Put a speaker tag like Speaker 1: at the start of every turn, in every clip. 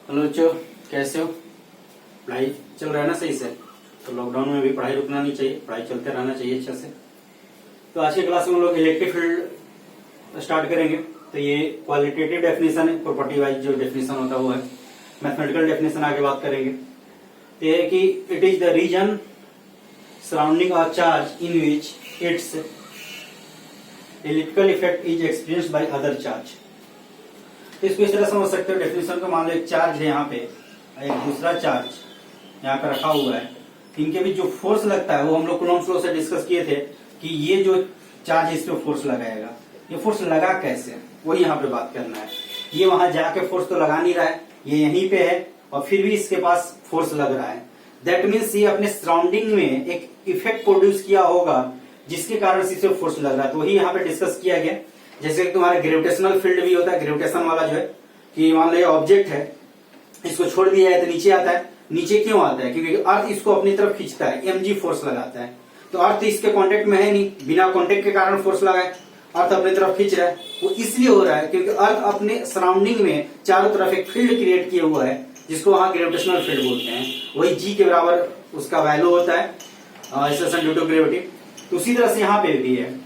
Speaker 1: Hello बच्चों, कैसे हो? पढ़ाई चल रहा है ना सही से? तो लॉकडाउन में भी पढ़ाई रुकना नहीं चाहिए, पढ़ाई चलते रहना चाहिए अच्छा से। तो आज की क्लास में हम लोग इलेक्ट्रिक फील्ड स्टार्ट करेंगे। तो ये क्वालिटेटिव डेफिनेशन है, प्रॉपर्टी वाइज जो डेफिनेशन होता है वो है। मैथमेटिकल डेफिनेशन आगे बात करेंगे। तो ये है कि it is the region surrounding a charge in which its electrical effect is experienced by other charge. तो इसको इस तरह समझ सकते हो डेफिनेशन को। मान लो एक चार्ज है यहाँ पे, एक दूसरा चार्ज यहाँ पे रखा हुआ है। इनके बीच जो फोर्स लगता है वो हम लोग कूलॉम्स लॉ से डिस्कस किए थे कि ये जो चार्ज है इस पे फोर्स लगाएगा। ये फोर्स लगा कैसे, वही यहाँ पे बात करना है। ये वहां जाके फोर्स तो लगा नहीं रहा है, ये यहीं पे है और फिर भी इसके पास फोर्स लग रहा है। दैट मीन्स ये अपने सराउंडिंग में एक इफेक्ट प्रोड्यूस किया होगा जिसके कारण से इसे फोर्स लग रहा है। तो वही यहाँ पे डिस्कस किया गया। जैसे कि तुम्हारा ग्रेविटेशनल फील्ड भी होता है, ग्रेविटेशन वाला जो है कि मान लो ऑब्जेक्ट है, इसको छोड़ दिया है तो नीचे आता है। नीचे क्यों आता है? क्योंकि अर्थ इसको अपनी तरफ खींचता है, mg फोर्स लगाता है। तो अर्थ इसके कांटेक्ट में है नहीं, बिना कांटेक्ट के कारण फोर्स लगा है, अर्थ अपनी तरफ खींच रहा है। वो इसलिए हो रहा है क्योंकि अर्थ अपने सराउंडिंग में चारों तरफ एक फील्ड क्रिएट किए हुआ है जिसको वहां ग्रेविटेशनल फील्ड बोलते हैं। वही g के बराबर उसका वैल्यू होता है, एक्सेलरेशन ड्यू टू ग्रेविटी। तो उसी तरह से यहाँ पे भी है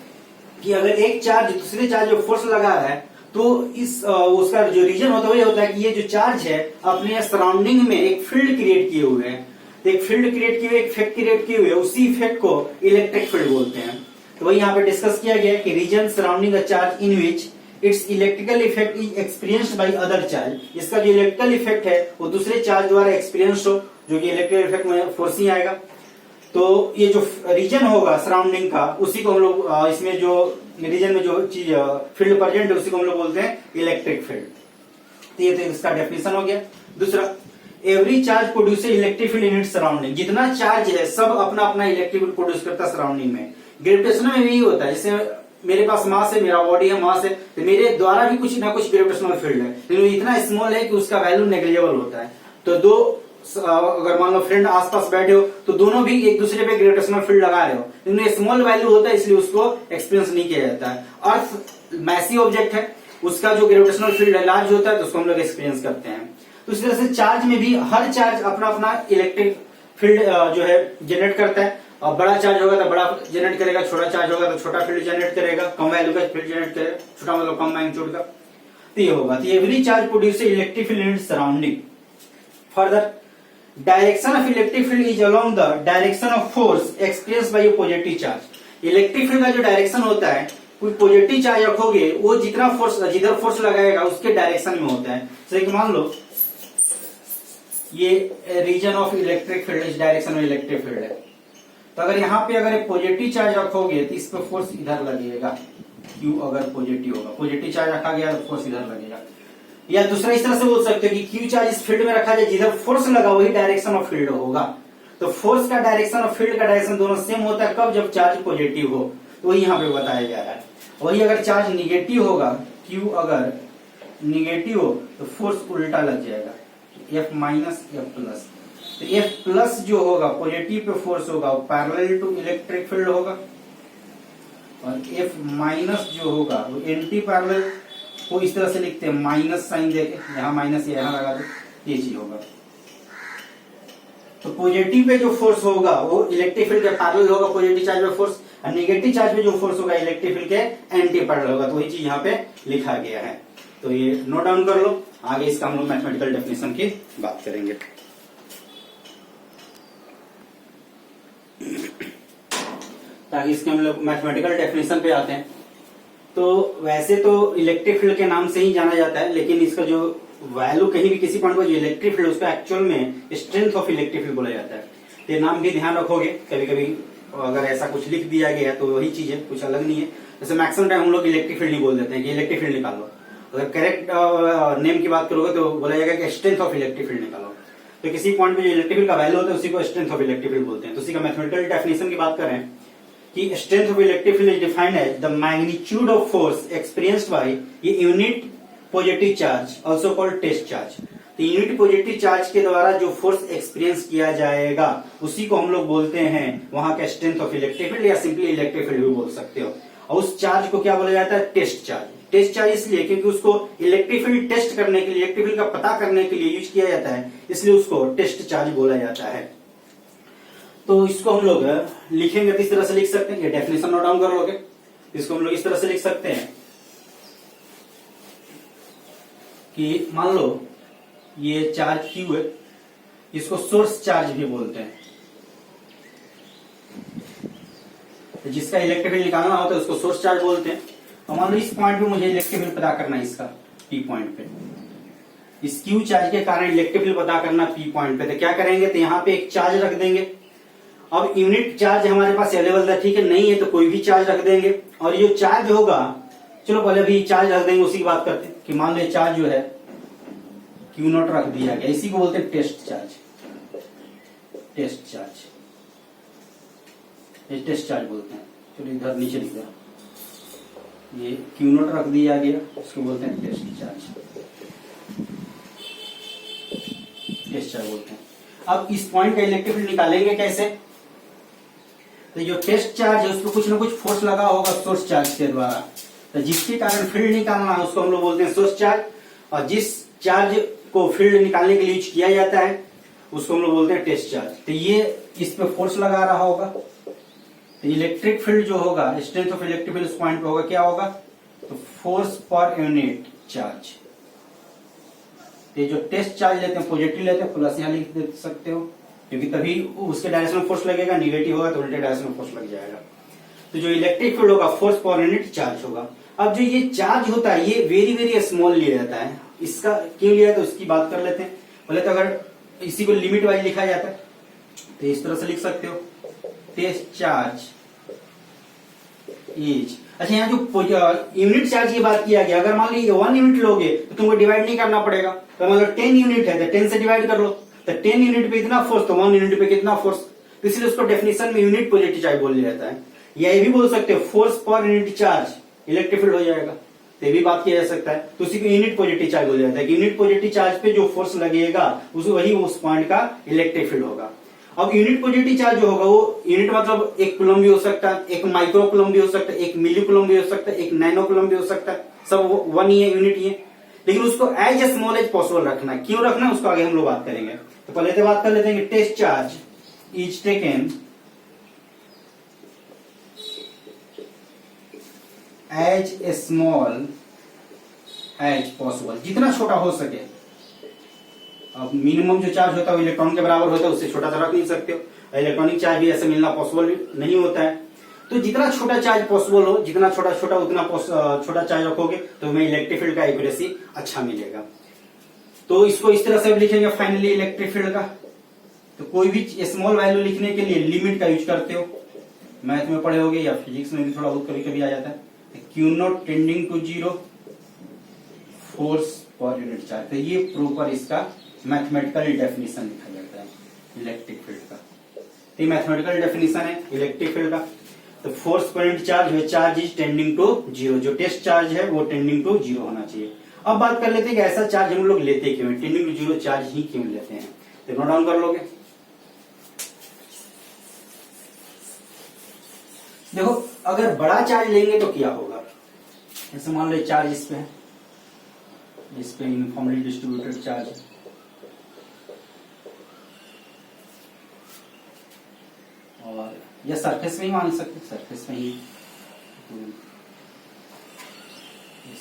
Speaker 1: कि अगर एक चार्ज दूसरे चार्ज जो फोर्स लगा रहा है तो इस उसका जो रीजन होता है वो होता है कि ये जो चार्ज है अपने सराउंडिंग में एक फील्ड क्रिएट किए हुए हैं। तो एक फील्ड क्रिएट किए हुए, एक इफेक्ट क्रिएट किए हुए, उसी इफेक्ट को इलेक्ट्रिक फील्ड बोलते हैं। तो वही यहाँ पे डिस्कस किया गया कि region surrounding a charge in which its electrical effect is experienced by other charge. इसका जो इलेक्ट्रिकल इफेक्ट है वो दूसरे चार्ज द्वारा एक्सपीरियंस हो, जो कि इलेक्ट्रिकल इफेक्ट में फोर्स ही आएगा। तो ये जो रीजन होगा सराउंडिंग का, उसी को हम लोग इसमें जो रीजन में जो चीज फील्ड प्रेजेंट है उसी को हम लोग बोलते हैं इलेक्ट्रिक फील्ड। तो ये तो इसका डेफिनेशन हो गया। दूसरा, every charge produce electric field in its surrounding. जितना चार्ज है सब अपना अपना इलेक्ट्रिक फील्ड प्रोड्यूस करता है सराउंडिंग में। ग्रेविटेशन में भी होता है, जैसे मेरे पास मास है, मेरा बॉडी है, मास है, तो मेरे द्वारा भी कुछ ना कुछ ग्रेविटेशनल फील्ड है, लेकिन इतना स्मॉल है कि उसका वैल्यू नेग्लिजिबल होता है। तो दो अगर मान लो फ्रेंड आसपास बैठे हो तो दोनों भी एक दूसरे पे ग्रेविटेशनल फील्ड लगा रहे हो, लेकिन स्मॉल वैल्यू होता है इसलिए उसको एक्सपीरियंस नहीं किया जाता है। अर्थ मैसी ऑब्जेक्ट है, उसका जो ग्रेविटेशनल फील्ड है लार्ज होता है तो उसको हम लोग एक्सपीरियंस करते हैं। तो इस तरह से चार्ज में भी हर चार्ज अपना अपना इलेक्ट्रिक फील्ड जो है जनरेट करता है। और बड़ा चार्ज होगा तो बड़ा जनरेट करेगा, छोटा चार्ज होगा तो छोटा फील्ड जनरेट करेगा, कम वैल्यू का फील्ड जनरेट करेगा, छोटा मतलब कम मैग्नीट्यूड का। तो ये होगा। तो every charge produce electric field in surrounding. Further, direction of electric field is along the direction of force experience by positive charge. Electric field का जो डायरेक्शन होता है, कोई पॉजिटिव चार्ज रखोगे वो जितना फोर्स, जिधर फोर्स लगाएगा उसके डायरेक्शन में होता है। जैसे मान लो ये रीजन ऑफ इलेक्ट्रिक फील्ड, इस डायरेक्शन में इलेक्ट्रिक फील्ड है। तो अगर यहाँ पे अगर पॉजिटिव चार्ज रखोगे तो इस पे फोर्स इधर लगेगा, Q अगर पॉजिटिव होगा, पॉजिटिव चार्ज रखा गया तो फोर्स इधर लगेगा। या दूसरा इस तरह से बोल सकते हो कि Q चार्ज इस फील्ड में रखा जाए, जिधर फोर्स लगा वही डायरेक्शन ऑफ फील्ड होगा। तो फोर्स का डायरेक्शन और फील्ड का डायरेक्शन दोनों सेम होता है कब? जब चार्ज पॉजिटिव हो। तो वही यहाँ पे बताया जा रहा है। वही अगर चार्ज निगेटिव होगा, Q अगर निगेटिव हो तो फोर्स उल्टा लग जाएगा, F माइनस F प्लस। तो F प्लस जो होगा पॉजिटिव पे फोर्स होगा वो पैरेलल टू इलेक्ट्रिक फील्ड होगा, और F माइनस जो होगा वो एंटी पैरेलल को इस तरह से लिखते हैं, माइनस साइन देके, यहाँ माइनस यहाँ लगा दो, ये चीज होगा। तो पॉजिटिव पे जो फोर्स होगा वो इलेक्ट्रिक फील्ड के पैरेलल होगा, पॉजिटिव चार्ज पे फोर्स, और नेगेटिव चार्ज पे जो फोर्स होगा इलेक्ट्रिक फील्ड के एंटी पैरेलल होगा। तो वही चीज यहाँ पे लिखा गया है। तो ये नोट डाउन कर लो, आगे इसका हम लोग मैथमेटिकल डेफिनेशन की बात करेंगे। ताकि इसके हम लोग मैथमेटिकल डेफिनेशन पे आते हैं। तो वैसे तो इलेक्ट्रिक फील्ड के नाम से ही जाना जाता है, लेकिन इसका जो वैल्यू कहीं भी किसी पॉइंट पर जो इलेक्ट्रिक फील्ड उसका एक्चुअल में स्ट्रेंथ ऑफ इलेक्ट्रिक फील्ड बोला जाता है। तो ये नाम भी ध्यान रखोगे, कभी कभी अगर ऐसा कुछ लिख दिया गया है तो वही चीज है, कुछ अलग नहीं है। जैसे मैक्सिमम टाइम हम लोग इलेक्ट्रिक फील्ड नहीं बोल देते हैं कि इलेक्ट्रिक फील्ड निकालो। अगर करेक्ट नेम की बात करोगे तो बोला जाएगा कि स्ट्रेंथ ऑफ इलेक्ट्रिक फील्ड निकालो। तो किसी पॉइंट पे जो इलेक्ट्रिक फील्ड का वैल्यू होता है उसी को स्ट्रेंथ ऑफ इलेक्ट्रिक फील्ड बोलते हैं। तो उसी का मैथमेटिकल डेफिनेशन की बात करें कि strength of electric field is defined as the magnitude of force experienced by ये unit positive charge, also called test charge. तो यूनिट पॉजिटिव चार्ज के द्वारा जो फोर्स एक्सपीरियंस किया जाएगा उसी को हम लोग बोलते हैं वहां का स्ट्रेंथ ऑफ इलेक्ट्रिक फील्ड, या सिंपली इलेक्ट्रिक फील्ड भी बोल सकते हो। और उस चार्ज को क्या बोला जाता है? Test charge. टेस्ट चार्ज इसलिए क्योंकि उसको इलेक्ट्रिक फील्ड टेस्ट करने के लिए, इलेक्ट्रिक फील्ड का पता करने के लिए यूज किया जाता है, इसलिए उसको टेस्ट चार्ज बोला जाता है। तो इसको हम लोग लिखेंगे तो इस तरह से लिख सकते हैं, ये डेफिनेशन नोट डाउन कर लोगे। इसको हम लोग इस तरह से लिख सकते हैं कि मान लो ये चार्ज Q है, इसको सोर्स चार्ज भी बोलते हैं। तो जिसका इलेक्ट्रिक फील्ड निकालना होता है उसको सोर्स चार्ज बोलते हैं। तो मान लो इस पॉइंट पे मुझे इलेक्ट्रिक फील्ड पता करना है, इसका P पॉइंट पे, इस Q चार्ज के कारण इलेक्ट्रिक फील्ड पता करना P पॉइंट पे। तो क्या करेंगे, तो यहाँ पे एक चार्ज रख देंगे। अब यूनिट चार्ज हमारे पास अवेलेबल था, ठीक है, नहीं है तो कोई भी चार्ज रख देंगे। और ये चार्ज होगा, चलो पहले भी चार्ज रख देंगे, उसी की बात करते हैं कि मान लो चार्ज जो है Q0 रख दिया गया, इसी को बोलते हैं टेस्ट चार्ज। टेस्ट चार्ज, ये टेस्ट चार्ज बोलते हैं। चलो इधर नीचे लिख दो, ये Q0 रख दिया गया, उसको बोलते हैं टेस्ट चार्ज। टेस्ट चार्ज बोलते हैं। अब इस पॉइंट का इलेक्ट्रिक फील्ड निकालेंगे कैसे, तो जो टेस्ट चार्ज है उसको कुछ ना कुछ फोर्स लगा होगा सोर्स चार्ज के द्वारा, तो जिसके कारण फील्ड निकालना है उसको हम लोग बोलते हैं सोर्स चार्ज। और जिस चार्ज को फील्ड निकालने के लिए यूज किया जाता है उसको हम लोग बोलते हैं टेस्ट चार्ज। तो ये इस पे फोर्स लगा रहा होगा, तो इलेक्ट्रिक फील्ड जो होगा, स्ट्रेंथ ऑफ इलेक्ट्रिक फील्ड उस पॉइंट पे होगा, क्या होगा, तो फोर्स पर यूनिट चार्ज। ये जो टेस्ट चार्ज लेते हैं पॉजिटिव लेते हैं, प्लस यहाँ लिख दे सकते हो, क्योंकि तभी उसके डायरेक्शन में फोर्स लगेगा, निगेटिव होगा तो उल्टे डायरेक्शन में फोर्स लग जाएगा। तो जो इलेक्ट्रिक फील्ड होगा फोर्स पर यूनिट चार्ज होगा। अब जो ये चार्ज होता है ये वेरी वेरी स्मॉल लिया जाता है। इसका क्यों लिया है तो उसकी बात कर लेते हैं। पहले तो अगर इसी को लिमिट वाइज लिखा जाता है तो इस तरह से लिख सकते हो, टेस्ट चार्ज इज, अच्छा यहाँ जो यूनिट चार्ज की बात किया गया, अगर मान लीजिए 1 यूनिट लोगे तो तुमको डिवाइड नहीं करना पड़ेगा। तो मतलब 10 यूनिट है तो 10 से डिवाइड कर लो, तो 10 यूनिट पे इतना फोर्स, तो 1 यूनिट पे कितना फोर्स, तो इसलिए उसको डेफिनेशन में यूनिट पॉजिटिव चार्ज बोल जाता है। या ये भी बोल सकते हो force per unit charge electric field हो जाएगा, तो ये भी बात किया जा सकता है। तो उसी को यूनिट पॉजिटिव चार्ज बोल जाता है कि यूनिट पॉजिटिव चार्ज पे जो फोर्स लगेगा वही उस पॉइंट का इलेक्ट्रिक फील्ड होगा। अब यूनिट पॉजिटिव चार्ज जो होगा वो यूनिट मतलब 1 कूलम भी हो सकता है, 1 माइक्रो कूलम भी हो सकता है, 1 मिली कूलम भी हो सकता है, 1 नैनो कूलम भी हो सकता है, सब 1 ही है, यूनिट ही है। लेकिन उसको एज स्मॉल एज पॉसिबल रखना, क्यों रखना उसको आगे हम लोग बात करेंगे। तो पहले तो बात कर लेते हैं कि test charge is taken as small as possible, जितना छोटा हो सके। अब मिनिमम जो चार्ज होता है वो इलेक्ट्रॉन के बराबर होता है, उससे छोटा तो रख नहीं सकते हो। इलेक्ट्रॉनिक चार्ज भी ऐसे मिलना पॉसिबल नहीं होता है। तो जितना छोटा चार्ज पॉसिबल हो, जितना छोटा उतना छोटा चार्ज रखोगे तो हमें इलेक्ट्रिक फील्ड का एक्यूरेसी अच्छा मिलेगा। तो इसको इस तरह से लिखेंगे फाइनली इलेक्ट्रिक फील्ड का। तो कोई भी स्मॉल वैल्यू लिखने के लिए लिमिट का यूज करते हो, मैथ में पढ़े होगे या फिजिक्स में भी थोड़ा बहुत कभी कभी आ जाता है। Q0 tending to 0 force per unit charge. तो ये प्रॉपर इसका मैथमेटिकल डेफिनेशन लिखा जाता है इलेक्ट्रिक फील्ड का। तो मैथमेटिकल डेफिनेशन है इलेक्ट्रिक फील्ड का। तो फोर्स पर यूनिट चार्ज है, चार्ज इज टेंडिंग टू 0, जो टेस्ट चार्ज है वो टेंडिंग टू 0 होना चाहिए। अब बात कर लेते हैं कि ऐसा चार्ज हम लोग लेते क्यों हैं, टेंडिंग टू 0 चार्ज ही क्यों लेते हैं। तो नोट डाउन कर लोगे। देखो अगर बड़ा चार्ज लेंगे तो क्या होगा, जैसे मान लो चार्ज इस पे है, इस पे यूनिफॉर्मली डिस्ट्रीब्यूटेड चार्ज है, और यह सरफेस में ही मान सकते, सरफेस में ही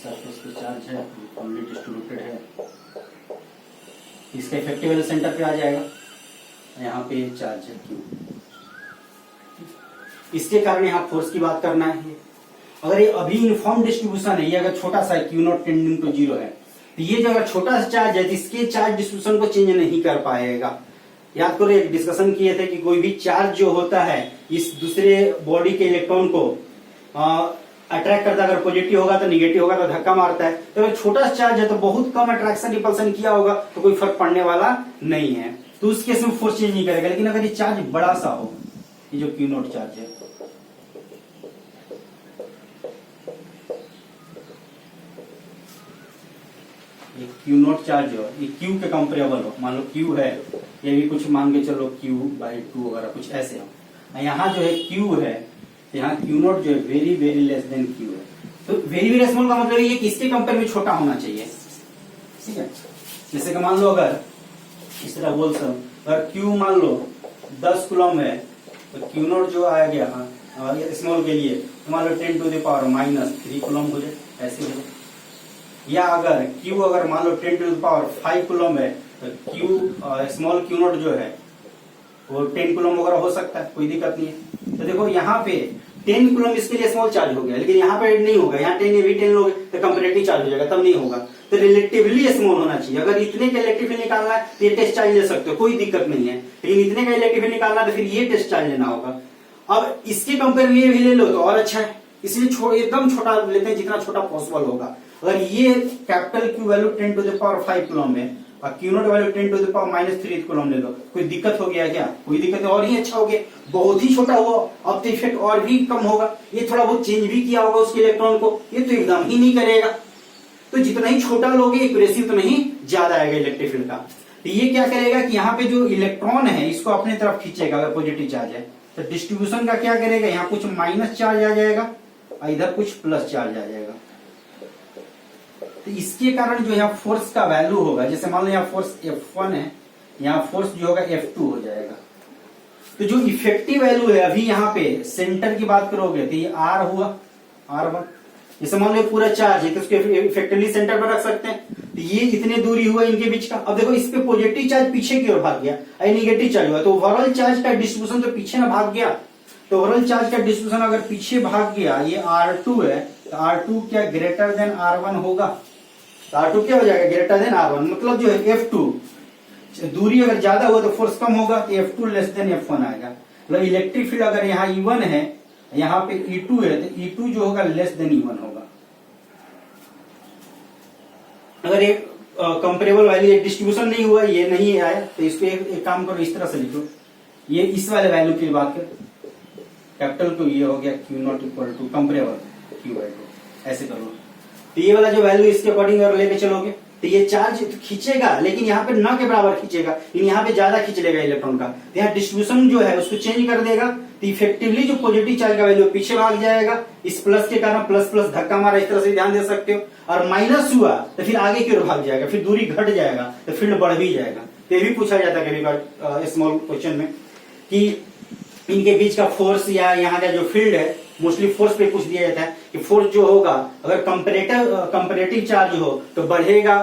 Speaker 1: सरफेस पे चार्ज है, यूनिफॉर्मली डिस्ट्रीब्यूटेड है, इसका इफेक्टिव सेंटर पे आ जाएगा, यहाँ पे चार्ज है Q। इसके कारण यहाँ फोर्स की बात करना है। अगर ये अभी यूनिफॉर्म डिस्ट्रीब्यूशन है, ये अगर छोटा सा Q0 टेंडिंग टू 0 है, तो ये जो अगर छोटा सा चार्ज है तो इसके चार्ज डिस्ट्रीब्यूशन को चेंज नहीं कर पाएगा। याद करो एक डिस्कशन किए थे कि कोई भी चार्ज जो होता है इस दूसरे बॉडी के इलेक्ट्रॉन को अट्रैक्ट करता है, अगर पॉजिटिव होगा तो निगेटिव होगा तो धक्का मारता है। तो अगर छोटा सा चार्ज है तो बहुत कम अट्रैक्शन रिपल्सन किया होगा तो कोई फर्क पड़ने वाला नहीं है, तो उस केस में फोर्स चेंज नहीं करेगा। लेकिन अगर ये चार्ज बड़ा सा हो, ये जो Q0 चार्ज है, ये Q0 चार्ज हो, ये Q के कंपेरेबल हो, मान लो Q है, ये भी कुछ मान के चलो Q/2 वगैरह कुछ ऐसे हो। यहाँ जो है Q है, यहाँ Q0 जो है very very less than Q है, तो वेरी वेरी स्मॉल का मतलब ये किसके कंपेयर में छोटा होना चाहिए, ठीक है। जैसे कि मान लो अगर इस तरह बोल सकते, अगर Q मान लो 10 कूलम है तो Q नॉट जो आ गया स्मॉल के लिए तो मान लो 10 टू द पावर -3 कूलम हो जाए, ऐसे हो जाए। या अगर Q अगर मान लो 10 टू द पावर 5 कूलम है तो Q स्मॉल Q नॉट जो है वो 10 कूलम वगैरह हो सकता है, कोई दिक्कत नहीं है। तो देखो यहाँ पे 10 कूलम इसके लिए स्मॉल चार्ज हो गया, लेकिन यहाँ पे नहीं होगा, यहाँ 10 ये भी 10 लोगे तो कंपैरेटिव चार्ज हो जाएगा, तब नहीं होगा। तो रिलेटिवली स्मॉल होना चाहिए। अगर इतने का इलेक्ट्रिक फील्ड निकालना है तो ये टेस्ट चार्ज ले सकते हो, कोई दिक्कत नहीं है, लेकिन इतने का इलेक्ट्रिक फील्ड निकालना है तो फिर ये टेस्ट चार्ज लेना होगा। अब इसके कंपेयर में ये भी ले लो तो और अच्छा है, इसलिए एकदम छोटा लेते हैं, जितना छोटा पॉसिबल होगा। अगर ये capital Q value 10 to the power 5 coulomb है और Q not value 10 to the power -3 coulomb ले लो, कोई दिक्कत हो गया क्या, कोई दिक्कत नहीं, और ही अच्छा हो गया, बहुत ही छोटा हुआ, अब तो इफेक्ट और भी कम होगा। ये थोड़ा बहुत चेंज भी किया होगा उसके इलेक्ट्रॉन को, ये तो एकदम ही नहीं करेगा। तो जितना ही छोटा लोगे एक्यूरेसी उतना ही ज्यादा आएगा इलेक्ट्रिक फील्ड का। तो ये क्या करेगा कि यहाँ पे जो इलेक्ट्रॉन है इसको अपने तरफ खींचेगा, अगर पॉजिटिव चार्ज है तो डिस्ट्रीब्यूशन का क्या करेगा, यहाँ कुछ माइनस चार्ज आ जाएगा और इधर कुछ प्लस चार्ज आ जाएगा। तो इसके कारण जो यहाँ फोर्स का वैल्यू होगा, जैसे मान लो यहाँ फोर्स F1 है, यहाँ फोर्स जो होगा F2 हो जाएगा। तो जो इफेक्टिव वैल्यू है अभी यहाँ पे सेंटर की बात करोगे तो ये R हुआ R1। जैसे मान लो पूरा चार्ज है तो उसको इफेक्टिवली सेंटर पर रख सकते हैं, तो ये इतने दूरी हुआ इनके बीच का। अब देखो इस पे पॉजिटिव चार्ज पीछे की ओर भाग गया और नेगेटिव चार्ज हुआ, तो ओवरऑल चार्ज का डिस्ट्रीब्यूशन तो पीछे ना भाग गया। तो ओवरऑल चार्ज का डिस्ट्रीब्यूशन अगर पीछे भाग गया, ये R2 है तो R2 क्या ग्रेटर देन R1 होगा, तो R2 क्या हो जाएगा ग्रेटर देन R1, मतलब जो है F2 दूरी अगर ज्यादा हुआ तो फोर्स कम होगा, तो F2 लेस देन F1 आएगा। मतलब इलेक्ट्रिक फील्ड अगर यहाँ E1 है, यहाँ पे E2 है, तो E2 जो होगा लेस देन E1 होगा। अगर एक कंपेरेबल वैल्यू डिस्ट्रीब्यूशन नहीं हुआ, ये नहीं आया, तो इसको एक काम करो, इस तरह से लिखो, ये इस वाले वैल्यू की बात कर, कैपिटल को ये हो गया Q not equal to comparable Q/2, ऐसे कर लो। तो ये वाला जो वैल्यू इसके अकॉर्डिंग अगर लेके चलोगे तो ये चार्ज खींचेगा, लेकिन यहाँ पे न के बराबर खींचेगा, लेकिन यहाँ पे ज्यादा खींच लेगा इलेक्ट्रॉन का। तो यहाँ डिस्ट्रीब्यूशन जो है उसको चेंज कर देगा, तो इफेक्टिवली जो पॉजिटिव चार्ज का वैल्यू पीछे भाग जाएगा। इस प्लस के कारण प्लस प्लस धक्का मारा, इस तरह से ध्यान दे सकते हो। और माइनस हुआ तो फिर आगे की ओर भाग जाएगा, फिर दूरी घट जाएगा तो फील्ड बढ़ भी जाएगा। तो ये भी पूछा जाता है कभी बार स्मॉल क्वेश्चन में कि इनके बीच का फोर्स या यहाँ का जो फील्ड है, मोस्टली फोर्स पे पूछ दिया जाता है कि फोर्स जो होगा अगर कंपेरेटिव चार्ज हो तो बढ़ेगा,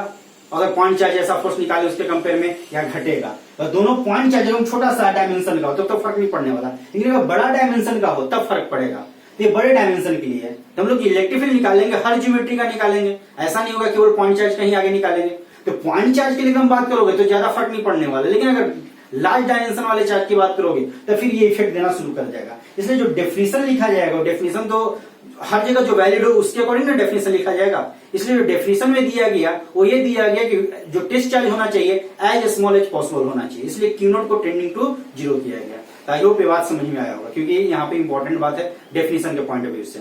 Speaker 1: अगर पॉइंट चार्ज ऐसा फोर्स निकाले उसके कंपेयर में, या घटेगा। तो दोनों पॉइंट चार्ज अगर छोटा सा डायमेंशन का हो तो फर्क नहीं पड़ने वाला, लेकिन अगर बड़ा डायमेंशन का हो तब फर्क पड़ेगा। तो ये बड़े डायमेंशन के लिए है, तो हम लोग इलेक्ट्रिक फील्ड निकालेंगे, हर ज्योमेट्री का निकालेंगे, ऐसा नहीं होगा केवल पॉइंट चार्ज कहीं आगे निकालेंगे। तो पॉइंट चार्ज के लिए हम बात करोगे तो ज्यादा फर्क नहीं पड़ने वाला, लेकिन अगर लार्ज डायमेंशन वाले चार्ज की बात करोगे तो फिर ये इफेक्ट देना शुरू कर जाएगा। इसलिए जो डेफिनेशन लिखा जाएगा, डेफिनेशन तो हर जगह जो वैलिड हो उसके अकॉर्डिंग ना डेफिनेशन लिखा जाएगा। इसलिए जो डेफिनेशन में दिया गया वो ये दिया गया कि जो टेस्ट चार्ज होना चाहिए एज स्मॉल एज पॉसिबल होना चाहिए, इसलिए Q नॉट को टेंडिंग टू 0 किया गया। आई होप ये बात समझ में आया होगा, क्योंकि यहाँ पे इंपॉर्टेंट बात है डेफिनेशन के पॉइंट ऑफ व्यू से।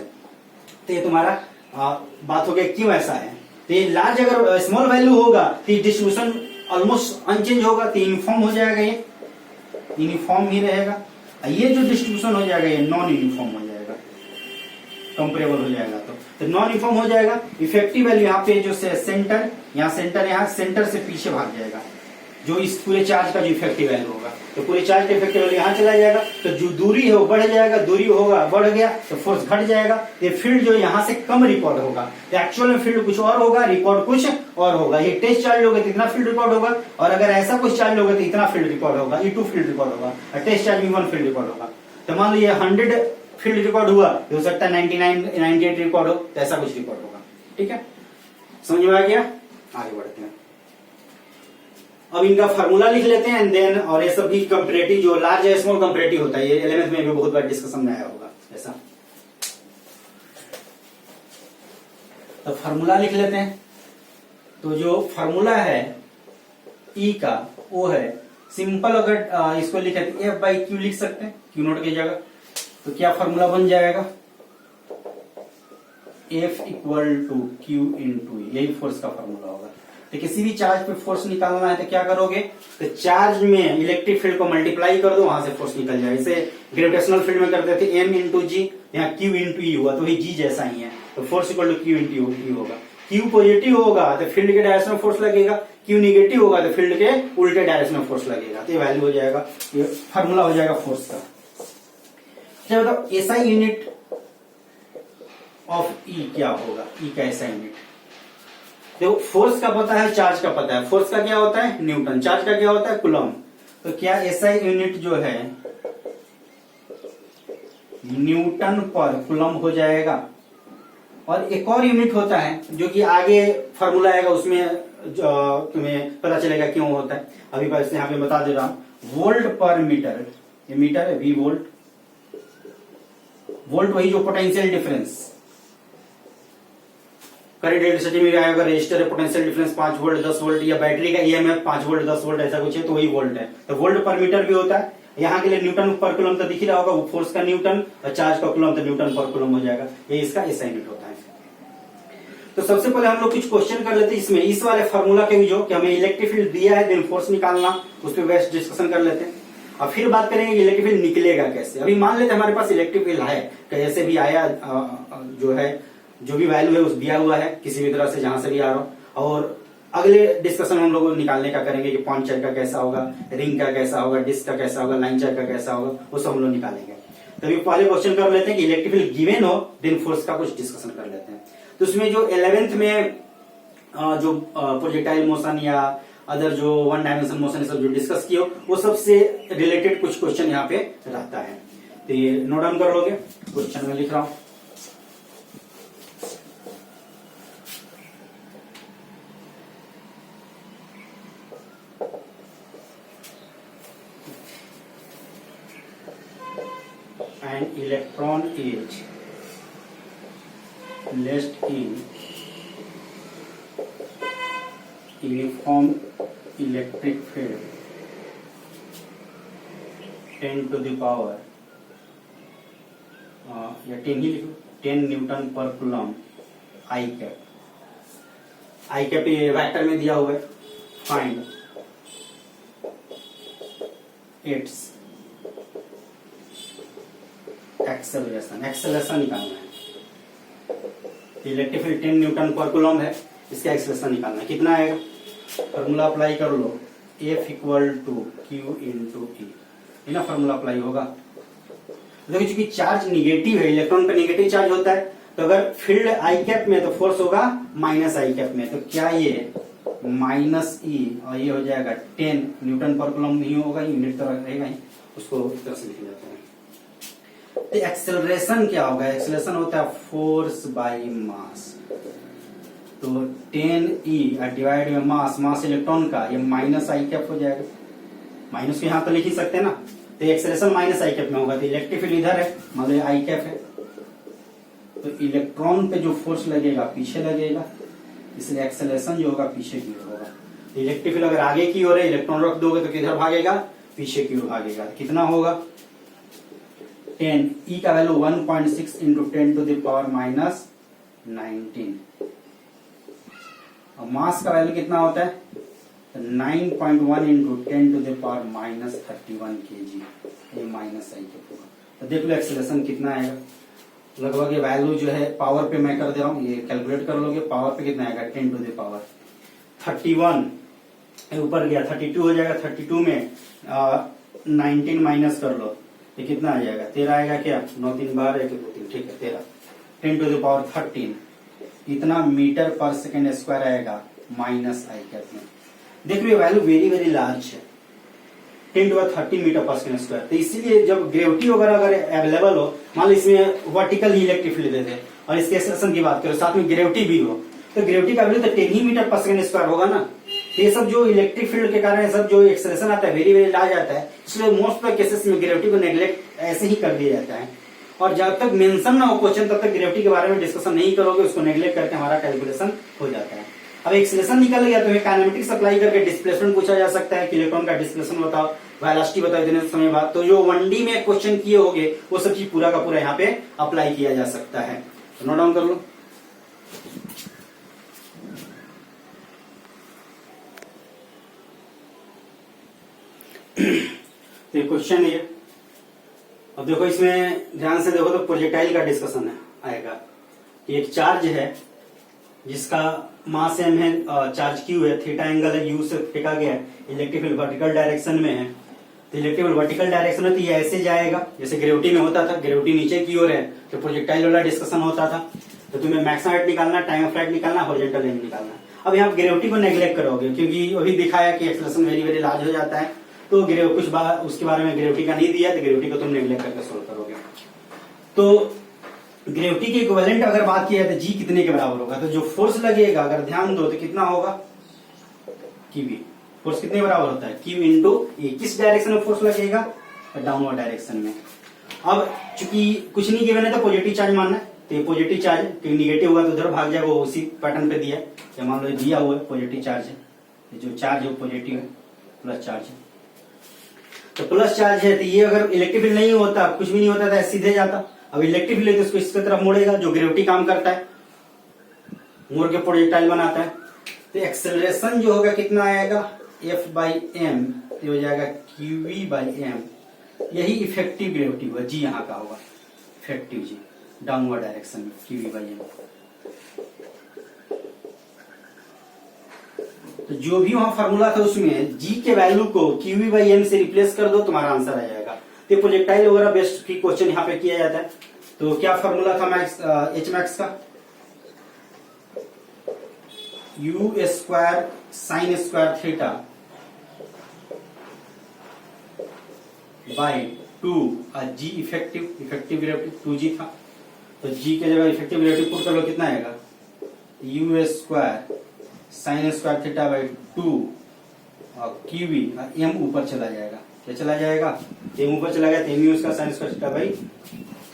Speaker 1: तो ये तुम्हारा बात हो गया क्यों ऐसा है। तो ये लार्ज अगर स्मॉल वैल्यू होगा तो डिस्ट्रीब्यूशन ऑलमोस्ट अनचेंज होगा, तो यूनिफॉर्म हो जाएगा, ये यूनिफॉर्म ही रहेगा। ये जो डिस्ट्रीब्यूशन हो जाएगा ये नॉन यूनिफॉर्म हो जाएगा, कंपेरेबल हो जाएगा। तो नॉन यूनिफॉर्म हो जाएगा। इफेक्टिव वैल्यू यहाँ पे जो सेंटर, यहाँ सेंटर, यहाँ सेंटर से पीछे भाग जाएगा, जो इस पूरे चार्ज का जो इफेक्टिव वैल्यू होगा, तो पूरे चार्ज का इफेक्टिव वैल्यू यहाँ चला जाएगा। तो जो दूरी है वो बढ़ जाएगा, दूरी होगा बढ़ गया तो फोर्स घट जाएगा। ये फील्ड जो यहाँ से कम रिकॉर्ड होगा, तो एक्चुअल में फील्ड कुछ और होगा, रिकॉर्ड कुछ और होगा। ये टेस्ट चार्ज होगा तो इतना फील्ड रिकॉर्ड होगा, और अगर ऐसा कुछ चार्ज होगा तो इतना फील्ड रिकॉर्ड होगा, E2 फील्ड रिकॉर्ड होगा, और टेस्ट चार्ज में 1 फील्ड रिकॉर्ड होगा। तो मान लो ये 100 फील्ड रिकॉर्ड हुआ, हो सकता है 99, 98 रिकॉर्ड हो, तो ऐसा कुछ रिकॉर्ड होगा। ठीक है, समझ में आ गया। आगे बढ़ते हैं, अब इनका फार्मूला लिख लेते हैं एंड देन, और ये सब भी कंपैरेटिव जो लार्ज है स्मॉल कंपैरेटिव होता है, ये 11th में भी बहुत बार डिस्कशन में आया होगा ऐसा। तो फार्मूला लिख लेते हैं। तो जो फार्मूला है E का वो है सिंपल, अगर इसको लिखे तो F/Q लिख सकते हैं Q नॉट की जगह। तो क्या फार्मूला बन जाएगा, F equal to Q into, यही फोर्स का फार्मूला होगा। तो किसी भी चार्ज पे फोर्स निकालना है तो क्या करोगे, तो चार्ज में इलेक्ट्रिक फील्ड को मल्टीप्लाई कर दो, वहां से फोर्स निकल जाएगा। इसे ग्रेविटेशनल फील्ड में करते थे M इंटू जी, यहाँ Q इंटू E हुआ तो वही G जैसा ही है। तो force equal to Q into E होगा। क्यू पॉजिटिव होगा तो फील्ड के डायरेक्शन में फोर्स लगेगा, क्यू निगेटिव होगा तो फील्ड के उल्टे डायरेक्शन में फोर्स लगेगा। तो ये वैल्यू हो जाएगा, ये फार्मूला हो जाएगा फोर्स का। अच्छा बताओ एसआई यूनिट ऑफ ई क्या होगा? ई का एसआई यूनिट देखो, फोर्स का पता है, चार्ज का पता है। फोर्स का क्या होता है? न्यूटन। चार्ज का क्या होता है? कूलम। तो क्या एसआई यूनिट जो है न्यूटन पर कूलम हो जाएगा। और एक और यूनिट होता है जो कि आगे फार्मूला आएगा, उसमें तुम्हें पता चलेगा क्यों होता है। अभी बस यहाँ पे बता दे रहा हूं, वोल्ट पर मीटर। ये मीटर है, वी वोल्ट। वोल्ट वही जो पोटेंशियल डिफरेंस करंट इलेक्ट्रिसिटी में आएगा। रेजिस्टर है, पोटेंशियल डिफरेंस 5 वोल्ट 10 वोल्ट, या बैटरी का ईएमएफ 5 वोल्ट 10 वोल्ट ऐसा कुछ है, तो वही वोल्ट है। तो वोल्ट पर मीटर भी होता है। यहाँ के लिए न्यूटन पर कूलम तो दिख ही रहा होगा, वो फोर्स का न्यूटन, और चार्ज का कूलम तो न्यूटन पर कूलम हो जाएगा। ये इसका एसआई यूनिट होता है। तो सबसे पहले हम लोग कुछ क्वेश्चन कर लेते हैं इसमें, इस वाले फार्मूला के भी जो कि हमें इलेक्ट्रिक फील्ड दिया है, देन फोर्स निकालना, उस पर बेस्ट डिस्कशन कर लेते हैं। और फिर बात करेंगे इलेक्ट्रिक फील्ड निकलेगा कैसे। अभी मान लेते हैं हमारे पास इलेक्ट्रिक फील्ड है, कैसे भी आया, जो है जो भी वैल्यू है उस दिया हुआ है किसी भी तरह से, जहां से भी आ रहा हो। और अगले डिस्कशन हम लोग निकालने का करेंगे कि पॉइंट चार्ज का कैसा होगा, रिंग का कैसा होगा, डिस्क का कैसा होगा, लाइन चार्ज का कैसा होगा, वो सब हम लोग निकालेंगे। तभी पहले क्वेश्चन कर लेते हैं कि इलेक्ट्रिक फील्ड गिवन हो, देन फोर्स का कुछ डिस्कशन कर लेते हैं। तो उसमें जो 11th में जो प्रोजेक्टाइल मोशन या अदर जो वन डायमेंशन मोशन सब जो डिस्कस किए वो सबसे रिलेटेड कुछ क्वेश्चन यहाँ पे रहता है। तो ये नोट डाउन कर लोगे, क्वेश्चन में लिख रहा हूं। An electron is placed in uniform electric field 10 to the power या 10 ही लिखो, 10 न्यूटन पर कूलम आई कैप। आई कैप ये वेक्टर में दिया हुआ है। Find its acceleration. एक्सेलरेशन निकालना है। इलेक्ट्रिक फील्ड 10 न्यूटन पर कूलम है, इसका एक्सेलरेशन निकालना है। कितना आएगा? फॉर्मूला अप्लाई कर लो, F equal to Q into E, ना फॉर्मूला अप्लाई होगा। देखो चूंकि चार्ज निगेटिव है, इलेक्ट्रॉन का निगेटिव चार्ज होता है, तो अगर फील्ड आई कैप में तो फोर्स होगा माइनस आई कैप में। तो क्या ये माइनस ई और ये हो जाएगा 10 न्यूटन पर कूलम नहीं होगा, यूनिट तो रहेगा ही, उसको इस तरह से लिख जाते हैं। तो एक्सेलरेशन क्या होगा? एक्सेलरेशन होता है फोर्स बाय मास। तो 10E डिवाइड में मास, मास इलेक्ट्रॉन का, ये माइनस आई कैप हो जाएगा। माइनस को यहाँ तो लिख ही सकते हैं ना। तो एक्सेलरेशन माइनस आई कैप में होगा। तो इलेक्ट्रिक फील्ड इधर है, मान लो आई कैप है, तो इलेक्ट्रॉन पे जो फोर्स लगेगा पीछे लगेगा, इसलिए एक्सेलरेशन जो होगा पीछे की ओर होगा। तो इलेक्ट्रिक फील्ड अगर आगे की ओर है, इलेक्ट्रॉन रख दोगे तो किधर भागेगा? पीछे की ओर भागेगा। कितना होगा? 10। E का value 1.6 into 10 to the power minus 19। और मास का वैल्यू कितना होता है? 9.1 into 10 to the power minus 31 kg। ये माइनस आई के होगा। तो देख लो एक्सेलरेशन कितना आएगा। लगभग ये वैल्यू जो है पावर पे मैं कर दे रहा हूँ, ये कैलकुलेट कर लोगे। पावर पे कितना आएगा? 10 टू द पावर 31, ऊपर गया 32 हो जाएगा। 32 में 19 माइनस कर लो, ये कितना आ जाएगा? 13 आएगा। क्या 9 3 12 1 2 3, ठीक है 13। 10 टू द पावर 13 इतना मीटर पर सेकेंड स्क्वायर आएगा माइनस आई कैप में। देख low value very very large है, 10 टू द 13 मीटर पर सेकेंड स्क्वायर। तो इसीलिए जब ग्रेविटी वगैरह अगर अवेलेबल हो, मान लो इसमें वर्टिकल इलेक्ट्रिक फील्ड देते और इसके एक्सेलरेशन की बात करो, साथ में ग्रेविटी भी हो, तो ग्रेविटी का वैल्यू तो 10 ही मीटर पर सेकेंड स्क्वायर होगा ना। ये सब जो इलेक्ट्रिक फील्ड के कारण सब जो एक्सेलरेशन आता है वेरी वेरी लार्ज आता है, इसलिए मोस्ट ऑफ केसेस में ग्रेविटी को नेग्लेक्ट ऐसे ही कर दिया जाता है। और जब तक मेंशन ना हो क्वेश्चन तब तक ग्रेविटी के बारे में डिस्कशन नहीं करोगे, उसको नेग्लेक्ट करके हमारा कैलकुलेशन हो जाता है। अब एक्सेलरेशन निकल गया तो काइनेमेटिक्स अप्लाई करके डिस्प्लेसमेंट पूछा जा सकता है कि इलेक्ट्रॉन का डिस्प्लेसमेंट बताओ, वेलोसिटी बताओ इतने समय बाद। तो जो 1D में क्वेश्चन किए होंगे वो सब चीज पूरा का पूरा यहाँ पे अप्लाई किया जा सकता है। तो नोट डाउन कर लो। तो क्वेश्चन ये, अब देखो इसमें ध्यान से देखो तो प्रोजेक्टाइल का डिस्कशन है आएगा। एक चार्ज है जिसका मास m है, चार्ज q है, थीटा एंगल है, u से फेंका गया है, इलेक्ट्रिक फील्ड वर्टिकल डायरेक्शन में है। तो इलेक्ट्रिक फील्ड वर्टिकल डायरेक्शन में तो ये ऐसे जाएगा जैसे ग्रेविटी में होता था, ग्रेविटी नीचे की ओर है तो प्रोजेक्टाइल वाला डिस्कशन होता था। तो तुम्हें मैक्सिमम हाइट निकालना, टाइम ऑफ फ्लाइट निकालना, हॉरिजॉन्टल रेंज निकालना। अब यहाँ ग्रेविटी को नेग्लेक्ट करोगे क्योंकि अभी दिखाया कि एक्सेलरेशन वेरी वेरी लार्ज हो जाता है, तो कुछ उसके बारे में ग्रेविटी का नहीं दिया तो ग्रेविटी को तुम नेग्लेक्ट करके सोल्व करोगे। तो ग्रेविटी के इक्विवेलेंट अगर बात की जाए तो जी कितने के बराबर होगा, तो जो फोर्स लगेगा अगर ध्यान दो तो कितना होगा, क्यू। फोर्स कितने बराबर होता है, क्यू इंटू ए। किस डायरेक्शन में फोर्स लगेगा, डाउनवर्ड डायरेक्शन में। अब चूंकि कुछ नहीं गिवन है तो पॉजिटिव चार्ज मानना है, तो ये पॉजिटिव चार्ज निगेटिव हुआ तो उधर भाग जाएगा, वो उसी पैटर्न पे दिया है। मान लो दिया हुआ है पॉजिटिव चार्ज है, जो चार्ज है वो पॉजिटिव है, प्लस चार्ज है। तो प्लस चार्ज है तो ये अगर इलेक्ट्रिक फील्ड नहीं होता, कुछ भी नहीं होता तो सीधे जाता। अब इलेक्ट्रिक फील्ड है तो इसको इसकी तरफ मोड़ेगा, जो ग्रेविटी काम करता है, मोड़ के प्रोजेक्टाइल बनाता है। तो एक्सेलरेशन जो होगा कितना आएगा, F/m हो जाएगा qv/m। यही इफेक्टिव ग्रेविटी हुआ, जी यहाँ का होगा इफेक्टिव जी, डाउनवर्ड डायरेक्शन में qv/m। तो जो भी वहां फॉर्मूला था उसमें जी के वैल्यू को qv/m से रिप्लेस कर दो, तुम्हारा आंसर आ जाएगा। तो प्रोजेक्टाइल वगैरह बेस्ट की क्वेश्चन यहाँ पे किया जाता है। तो क्या फॉर्मूला था मैक्स एच मैक्स का, u square sine square theta by 2 g effective gravity 2g था। तो g के जगह इफेक्टिव ग्रेविटी पुट कर लो, कितना आएगा, u square sine square theta by 2 और qv, m ऊपर चला जाएगा, क्या चला जाएगा, m ऊपर चला गया तो m उसका sign square theta by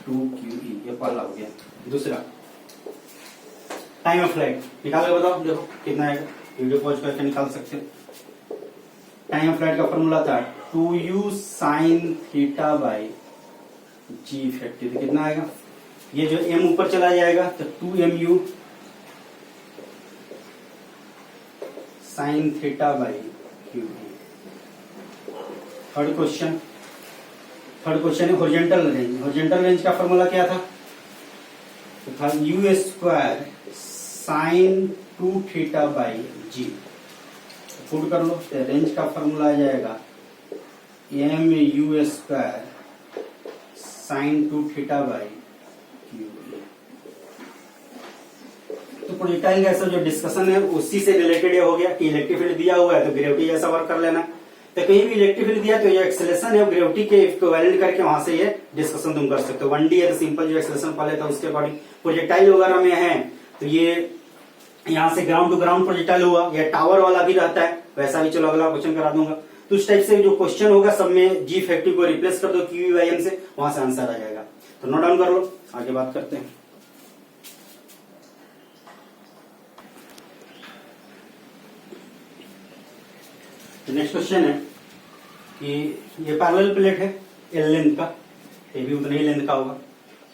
Speaker 1: 2qe। ये पहला हो गया। दूसरा टाइम ऑफ फ्लाइट निकाल के बताओ, देखो कितना आएगा, वीडियो पॉज करके निकाल सकते हो। टाइम ऑफ फ्लाइट का फॉर्मूला था 2u sine theta by G effective, तो कितना आएगा, ये जो m ऊपर चला जाएगा तो 2mu sine theta by q. Third question है हॉरिजॉन्टल रेंज। हॉरिजॉन्टल रेंज का फॉर्मूला क्या था, तो था u square sine 2 theta by G. Put कर लो तो रेंज का फॉर्मूला आ जाएगा mu square sine 2 theta by q. तो प्रोजेक्टाइल का ऐसा जो डिस्कशन है उसी से रिलेटेड हो गया कि इलेक्ट्रिक फील्ड दिया हुआ है तो ग्रेविटी जैसा वर्क कर लेना। तो कहीं भी इलेक्ट्रिक फील्ड दिया तो ये एक्सेलरेशन है ग्रेविटी के इक्विवेलेंट करके वहां से ये डिस्कशन तुम कर सकते हो। 1D है तो सिंपल जो एक्सेलरेशन पहले था उसके अकॉर्डिंग। प्रोजेक्टाइल वगैरह में है तो ये यहाँ से ग्राउंड टू ग्राउंड प्रोजेक्टाइल हुआ, या टावर वाला भी रहता है, वैसा भी चलो अगला क्वेश्चन करा दूंगा। तो उस टाइप से जो क्वेश्चन होगा सब में जी इफेक्टिव को रिप्लेस कर दो qv/m से, वहां से आंसर आ जाएगा। तो नोट डाउन कर लो, आगे बात करते हैं। नेक्स्ट क्वेश्चन है कि ये पैरेलल प्लेट है एल लेंथ का, ये भी उतना ही लेंथ का होगा,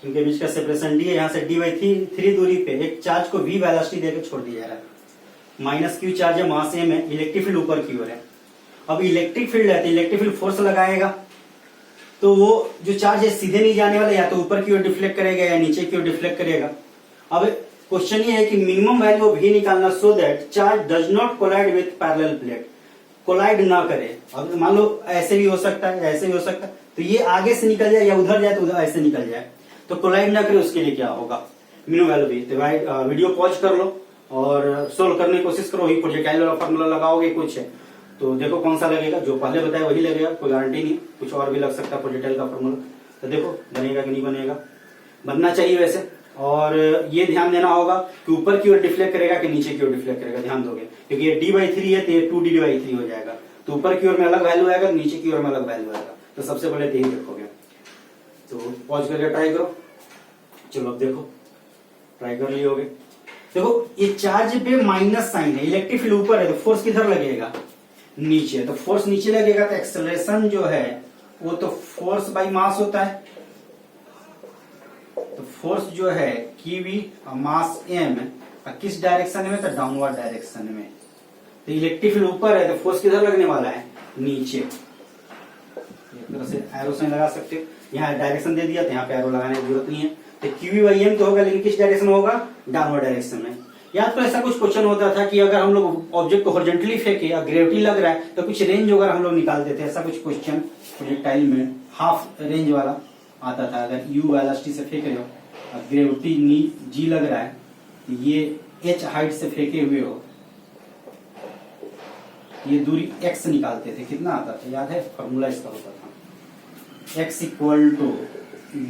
Speaker 1: इनके बीच का सेपरेशन डी है। यहाँ से d/3 दूरी पे एक चार्ज को v वेलोसिटी देकर छोड़ दिया जा रहा है। माइनस क्यू चार्ज है, मास m है, इलेक्ट्रिक फील्ड ऊपर की ओर है। अब इलेक्ट्रिक फील्ड है तो इलेक्ट्रिक फील्ड फोर्स लगाएगा तो वो जो चार्ज है सीधे नहीं जाने वाला, या तो ऊपर की ओर डिफ्लेक्ट करेगा या नीचे की ओर डिफ्लेक्ट करेगा। अब क्वेश्चन ये है कि मिनिमम वैल्यू ऑफ v निकालना so that charge does not collide with parallel plate, collide ना करे। अब मान लो ऐसे भी हो सकता है, ऐसे भी हो सकता है, तो ये आगे से निकल जाए या उधर जाए तो उधर ऐसे निकल जाए, तो कोलाइड ना करे उसके लिए क्या होगा, मिनिमम वैल्यू भी। तो वीडियो पॉज कर लो और सोल्व करने की कोशिश करो। वही प्रोजेक्टाइल वाला फॉर्मूला लगाओगे कुछ है तो देखो कौन सा लगेगा, जो पहले बताया वही लगेगा, कोई गारंटी नहीं, कुछ और भी लग सकता है प्रोजेक्टाइल का फॉर्मूला। तो देखो बनेगा कि नहीं बनेगा, बनना चाहिए वैसे। और ये ध्यान देना होगा कि ऊपर की ओर डिफ्लेक्ट करेगा कि नीचे की ओर डिफ्लेक्ट करेगा, ध्यान दोगे, क्योंकि ये d/3 है तो ये 2d/3 हो जाएगा। तो ऊपर की ओर में अलग वैल्यू आएगा, नीचे की ओर में अलग वैल्यू आएगा। तो सबसे पहले यही देखोगे। तो पॉज करके ट्राई करो। चलो अब देखो ट्राई कर लिए होगे। देखो ये चार्ज पे माइनस साइन है, इलेक्ट्रिक फील्ड ऊपर है तो फोर्स किधर लगेगा, नीचे। तो फोर्स नीचे लगेगा तो एक्सेलरेशन जो है वो तो फोर्स बाय मास होता है। तो फोर्स जो है qv मास m किस डायरेक्शन में, तो डाउनवर्ड डायरेक्शन में। तो इलेक्ट्रिक फील्ड ऊपर है तो फोर्स किधर लगने वाला है, नीचे। एक तरह से एरो साइन लगा सकते हो, यहाँ डायरेक्शन दे दिया तो यहाँ पे एरो लगाने की जरूरत नहीं है। तो क्यूवी बाई एम तो होगा, लेकिन किस डायरेक्शन में होगा? डाउनवर्ड डायरेक्शन में। या तो ऐसा कुछ क्वेश्चन होता था कि अगर हम लोग ऑब्जेक्ट को हॉरिजॉन्टली फेंके या ग्रेविटी लग रहा है तो कुछ रेंज वगैरह हम लोग निकालते थे। ऐसा कुछ क्वेश्चन प्रोजेक्टाइल में हाफ रेंज वाला आता था। अगर यू वेलोसिटी से फेंक रहे हो और ग्रेविटी जी लग रहा है, तो ये एच हाइट से फेंके हुए हो, ये दूरी x निकालते थे। कितना आता था याद है? फॉर्मूला इसका होता था x equal to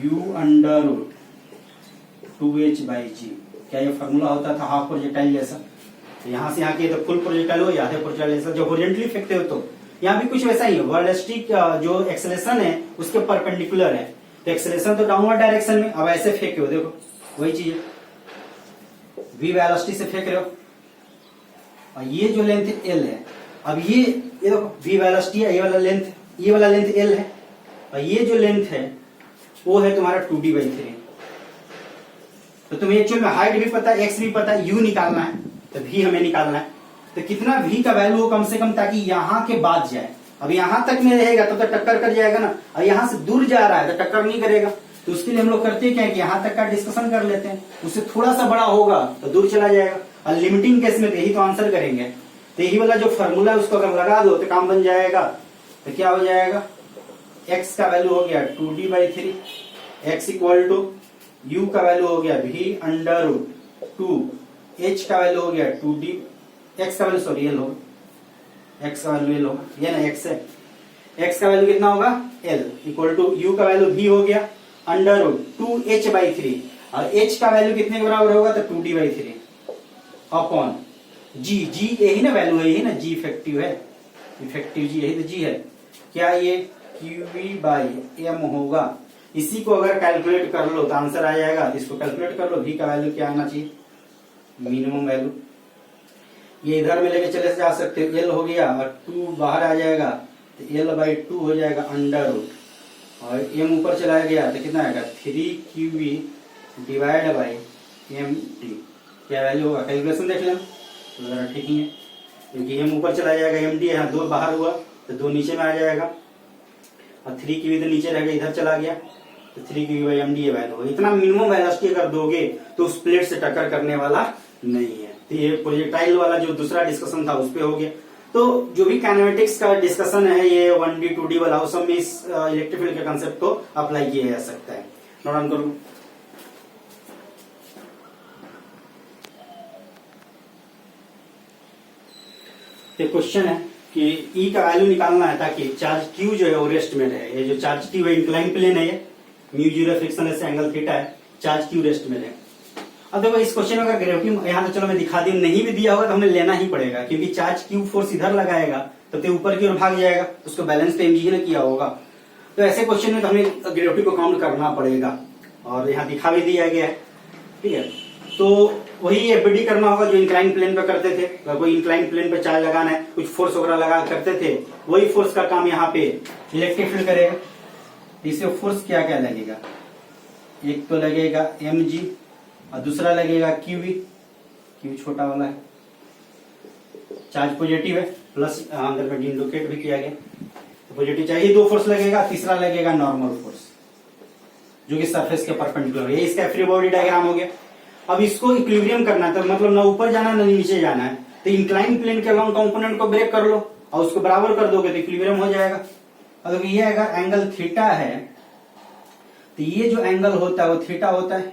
Speaker 1: U under root 2h by G. क्या ये फॉर्मूला होता था हाफ प्रोजेक्टाइल जैसा? तो यहाँ से यहाँ की तो फुल प्रोजेक्टाइल हो या आधे प्रोजेक्टाइल जैसा जो हॉरिजॉन्टली फेंकते हो, तो यहाँ भी कुछ वैसा ही है। वेलोसिटी जो एक्सेलरेशन है उसके परपेंडिकुलर है, तो एक्सेलरेशन तो डाउनवर्ड डायरेक्शन में। अब ऐसे फेंके हो, देखो वही चीज है, v वेलोसिटी से फेंक रहे हो और ये जो लेंथ l है, अब ये देखो v वेलोसिटी है, ये वाला लेंथ l है और ये जो लेंथ है वो है तुम्हारा 2d/3। तो तुम्हें एक्चुअल में हाइट भी पता है, x भी पता है, u निकालना है, तो v हमें निकालना है। तो कितना v का वैल्यू हो कम से कम, ताकि यहाँ के बाद जाए। अब यहाँ तक में रहेगा तब तो टक्कर कर जाएगा ना, और यहाँ से दूर जा रहा है तो टक्कर नहीं करेगा। तो उसके लिए हम लोग करते क्या है कि यहाँ तक का डिस्कशन कर लेते हैं, उससे थोड़ा सा बड़ा होगा तो दूर चला जाएगा। और लिमिटिंग केस में यही तो आंसर करेंगे। तो यही वाला जो फॉर्मूला है उसको अगर लगा दो तो काम बन जाएगा। तो क्या हो जाएगा? x का वैल्यू हो गया 2d/3, x equal to u का वैल्यू हो गया v अंडर रूट 2, h का वैल्यू हो गया 2d, x का वैल्यू सॉरी l होगा, x का वैल्यू l होगा, ये ना x है, x का वैल्यू कितना होगा? l इक्वल टू u का वैल्यू v हो गया अंडर रूट 2h/3 और h का वैल्यू कितने के बराबर होगा? तो 2d/3 अपॉन g यही ना वैल्यू है, यही ना g इफेक्टिव है, इफेक्टिव g यही तो g है। क्या ये qv/m होगा? इसी को अगर कैलकुलेट कर लो तो आंसर आ जाएगा। इसको कैलकुलेट कर लो, v का वैल्यू क्या आना चाहिए? Minimum value. ये इधर में लेके चले जा सकते हो, l हो गया और 2 बाहर आ जाएगा तो l/2 हो जाएगा अंडर रूट, और m ऊपर चला गया तो कितना आएगा? 3qv divide by mt। क्या वैल्यू होगा? कैलकुलेशन देख लेना तो जरा ठीक ही है, क्योंकि m ऊपर चला जाएगा, mt यहाँ 2 बाहर हुआ तो 2 नीचे में आ जाएगा, और 3qv तो नीचे रह गया, इधर चला गया तो 3qv/md ये वैल्यू होगा। इतना मिनिमम वेलोसिटी अगर दोगे तो उस प्लेट से टक्कर करने वाला नहीं है। तो ये प्रोजेक्टाइल वाला जो दूसरा डिस्कशन था उस पे हो गया। तो जो भी काइनेमेटिक्स का डिस्कशन है ये 1D 2D वाला, उस सब में इस इलेक्ट्रिक फील्ड के कंसेप्ट को अप्लाई किया जा सकता है। नोट डाउन करो। क्वेश्चन है कि E का वैल्यू निकालना है ताकि चार्ज Q जो है वो रेस्ट में रहे। ये जो चार्ज Q है इंक्लाइन प्लेन है, ये μ0 फ्रिक्शन से एंगल थीटा है, चार्ज Q रेस्ट में रहे। अब देखो इस क्वेश्चन में अगर ग्रेविटी यहाँ तो चलो मैं दिखा दी, नहीं भी दिया होगा तो हमें लेना ही पड़ेगा, क्योंकि चार्ज Q फोर्स इधर लगाएगा तो ऊपर की ओर भाग जाएगा, उसको बैलेंस तो mg ने किया होगा। तो ऐसे क्वेश्चन में तो हमें ग्रेविटी को काउंट करना पड़ेगा, और यहाँ दिखा भी दिया गया है। ठीक है, तो वही एफबीडी करना होगा जो इंक्लाइन प्लेन पे करते थे। अगर कोई इंक्लाइन प्लेन पे चार्ज लगाना है, कुछ फोर्स वगैरह लगा करते थे, वही फोर्स का काम यहाँ पे इलेक्ट्रिक फील्ड करेगा। इसे फोर्स क्या क्या लगेगा? एक तो लगेगा mg और दूसरा लगेगा qv, q छोटा वाला है, चार्ज पॉजिटिव है, प्लस अंदर में इंडिकेट भी किया गया तो पॉजिटिव चाहिए। 2 फोर्स लगेगा, तीसरा लगेगा नॉर्मल फोर्स जो कि सरफेस के परपेंडिकुलर है। ये इसका फ्री बॉडी डायग्राम हो गया। अब इसको इक्विलिब्रियम करना है, तो मतलब ना ऊपर जाना ना नीचे जाना है, तो इंक्लाइन प्लेन के अलाउंग कंपोनेंट को ब्रेक कर लो और उसको बराबर कर दोगे तो इक्विलिब्रियम हो जाएगा। अब ये अगर एंगल थीटा है तो ये जो एंगल होता है वो थीटा होता है,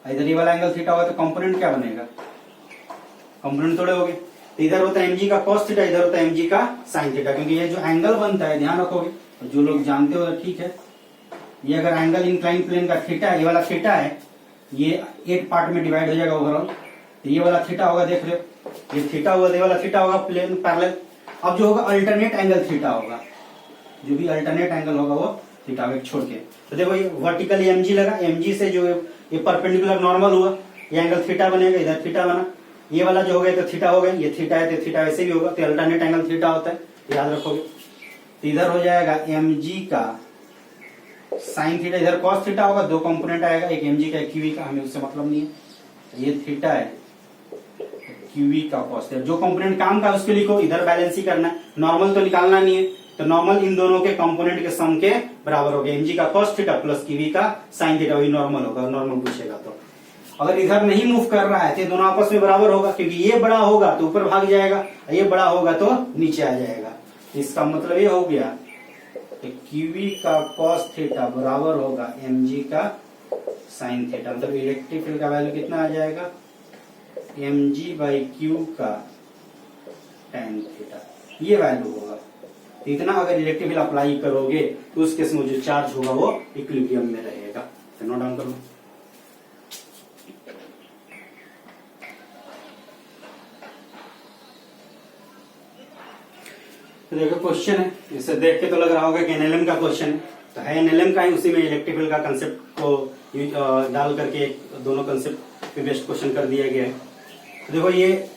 Speaker 1: इधर ये वाला एंगल थीटा होगा तो कंपोनेंट क्या बनेगा? कंपोनेंट थोड़े हो गए। तो इधर होता है mg का cos थीटा, इधर होता है mg का sin थीटा, क्योंकि ये जो एंगल बनता है ध्यान रखोगे, जो लोग जानते हो ठीक है। ये अगर एंगल इंक्लाइन प्लेन का थीटा है, ये वाला थीटा है, ये 8 पार्ट में डिवाइड हो जाएगा ओवरऑल, तो ये वाला थीटा होगा, देख रहे हो ये थीटा हुआ, ये वाला थीटा होगा प्लेन पैरेलल। अब जो होगा अल्टरनेट एंगल थीटा होगा, जो भी अल्टरनेट एंगल होगा वो थीटा होगा छोड़ के। तो देखो ये वर्टिकली mg लगा, mg से जो ये परपेंडिकुलर नॉर्मल हुआ, ये एंगल थीटा बनेगा, इधर थीटा बना, ये वाला जो हो गया तो थीटा हो गया, ये थीटा है तो थीटा वैसे भी होगा, तो अल्टरनेट एंगल थीटा होता है, याद रखोगे। तो इधर हो जाएगा mg का साइन थीटा, इधर cos थीटा होगा, 2 कंपोनेंट आएगा, एक mg का एक qv का, हमें उससे मतलब नहीं है। ये थीटा है, qv का cos थीटा, जो कंपोनेंट काम का उसके लिखो, इधर बैलेंस ही करना है, नॉर्मल तो निकालना नहीं है। तो नॉर्मल इन दोनों के कंपोनेंट के सम के बराबर हो गया। mg का cos थीटा प्लस qv का sin थीटा, वही नॉर्मल होगा, नॉर्मल पूछेगा तो। अगर इधर नहीं मूव कर रहा है तो दोनों आपस में बराबर होगा, क्योंकि ये बड़ा होगा तो ऊपर भाग जाएगा, ये बड़ा होगा तो नीचे आ जाएगा। इसका मतलब ये हो गया कि qv का cos थीटा बराबर होगा mg का sin थीटा। मतलब इलेक्ट्रिक फील्ड का वैल्यू कितना आ जाएगा, mg बाई q का tan थीटा, ये वैल्यू होगा। तो इतना अगर इलेक्ट्रिक फील्ड अप्लाई करोगे तो उस केस में जो चार्ज होगा वो इक्विलिब्रियम में रहेगा। तो नोट डाउन करो। तो देखो क्वेश्चन है, इसे देख के तो लग रहा होगा कि एनएलएम का क्वेश्चन है, तो है एनएलएम का ही, उसी में इलेक्ट्रिक फील्ड का कंसेप्ट को डाल करके दोनों कंसेप्ट पे बेस्ड क्वेश्चन कर दिया गया है। तो देखो ये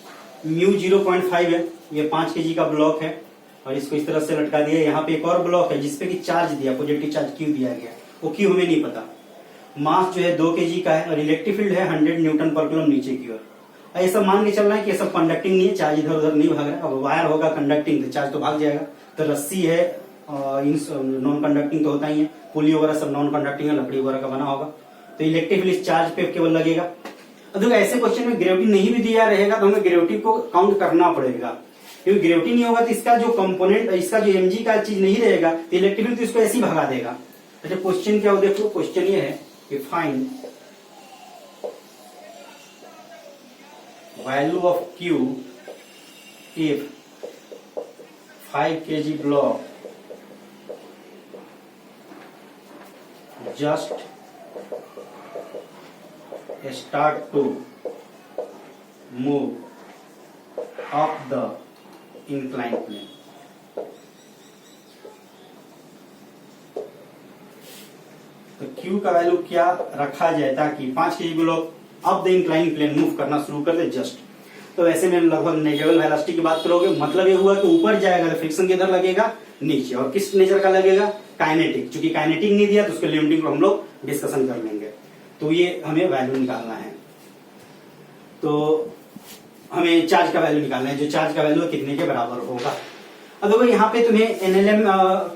Speaker 1: म्यू 0.5 है, ये 5 kg का ब्लॉक है और इसको इस तरह से लटका दिया। यहाँ पे एक और ब्लॉक है जिसपे कि चार्ज दिया, पॉजिटिव चार्ज क्यू दिया गया, वो क्यू हमें नहीं पता। मास जो है 2 kg का है और इलेक्ट्रिक फील्ड है 100 न्यूटन पर कूलम नीचे की ओर। ऐसा मान के चलना है कि ये सब कंडक्टिंग नहीं है, चार्ज इधर उधर नहीं भाग रहा है। अब वायर होगा कंडक्टिंग तो चार्ज तो भाग जाएगा, तो रस्सी है नॉन कंडक्टिंग तो होता ही है, पुली वगैरह सब नॉन कंडक्टिंग है, लकड़ी वगैरह का बना होगा, तो इलेक्ट्रिक फील्ड इस चार्ज पे केवल लगेगा। अब ऐसे क्वेश्चन में ग्रेविटी नहीं भी दिया रहेगा तो हमें ग्रेविटी को काउंट करना पड़ेगा, क्योंकि ग्रेविटी नहीं होगा तो इसका जो कंपोनेंट, इसका जो mg का चीज नहीं रहेगा तो इलेक्ट्रिक फील्ड तो इसको ऐसे ही भगा देगा। अच्छा क्वेश्चन क्या हो, देखो क्वेश्चन ये है कि find value of q if 5 kg block just start to move up the inclined plane। तो Q का वैल्यू क्या रखा जाए ताकि 5 kg ब्लॉक अब द इंक्लाइन प्लेन मूव करना शुरू कर दे जस्ट। तो वैसे में लगभग नेगेटिव वेलोसिटी की बात करोगे, मतलब ये हुआ कि ऊपर जाएगा तो फ्रिक्शन किधर लगेगा, नीचे। और किस नेचर का लगेगा, काइनेटिक। चूंकि काइनेटिक नहीं दिया तो उसके लिमिटिंग को हम लोग डिस्कशन कर लेंगे। तो ये हमें वैल्यू निकालना है, तो हमें चार्ज का वैल्यू निकालना है, जो चार्ज का वैल्यू कितने के बराबर होगा। अब देखो यहाँ पे तुम्हें एनएलएम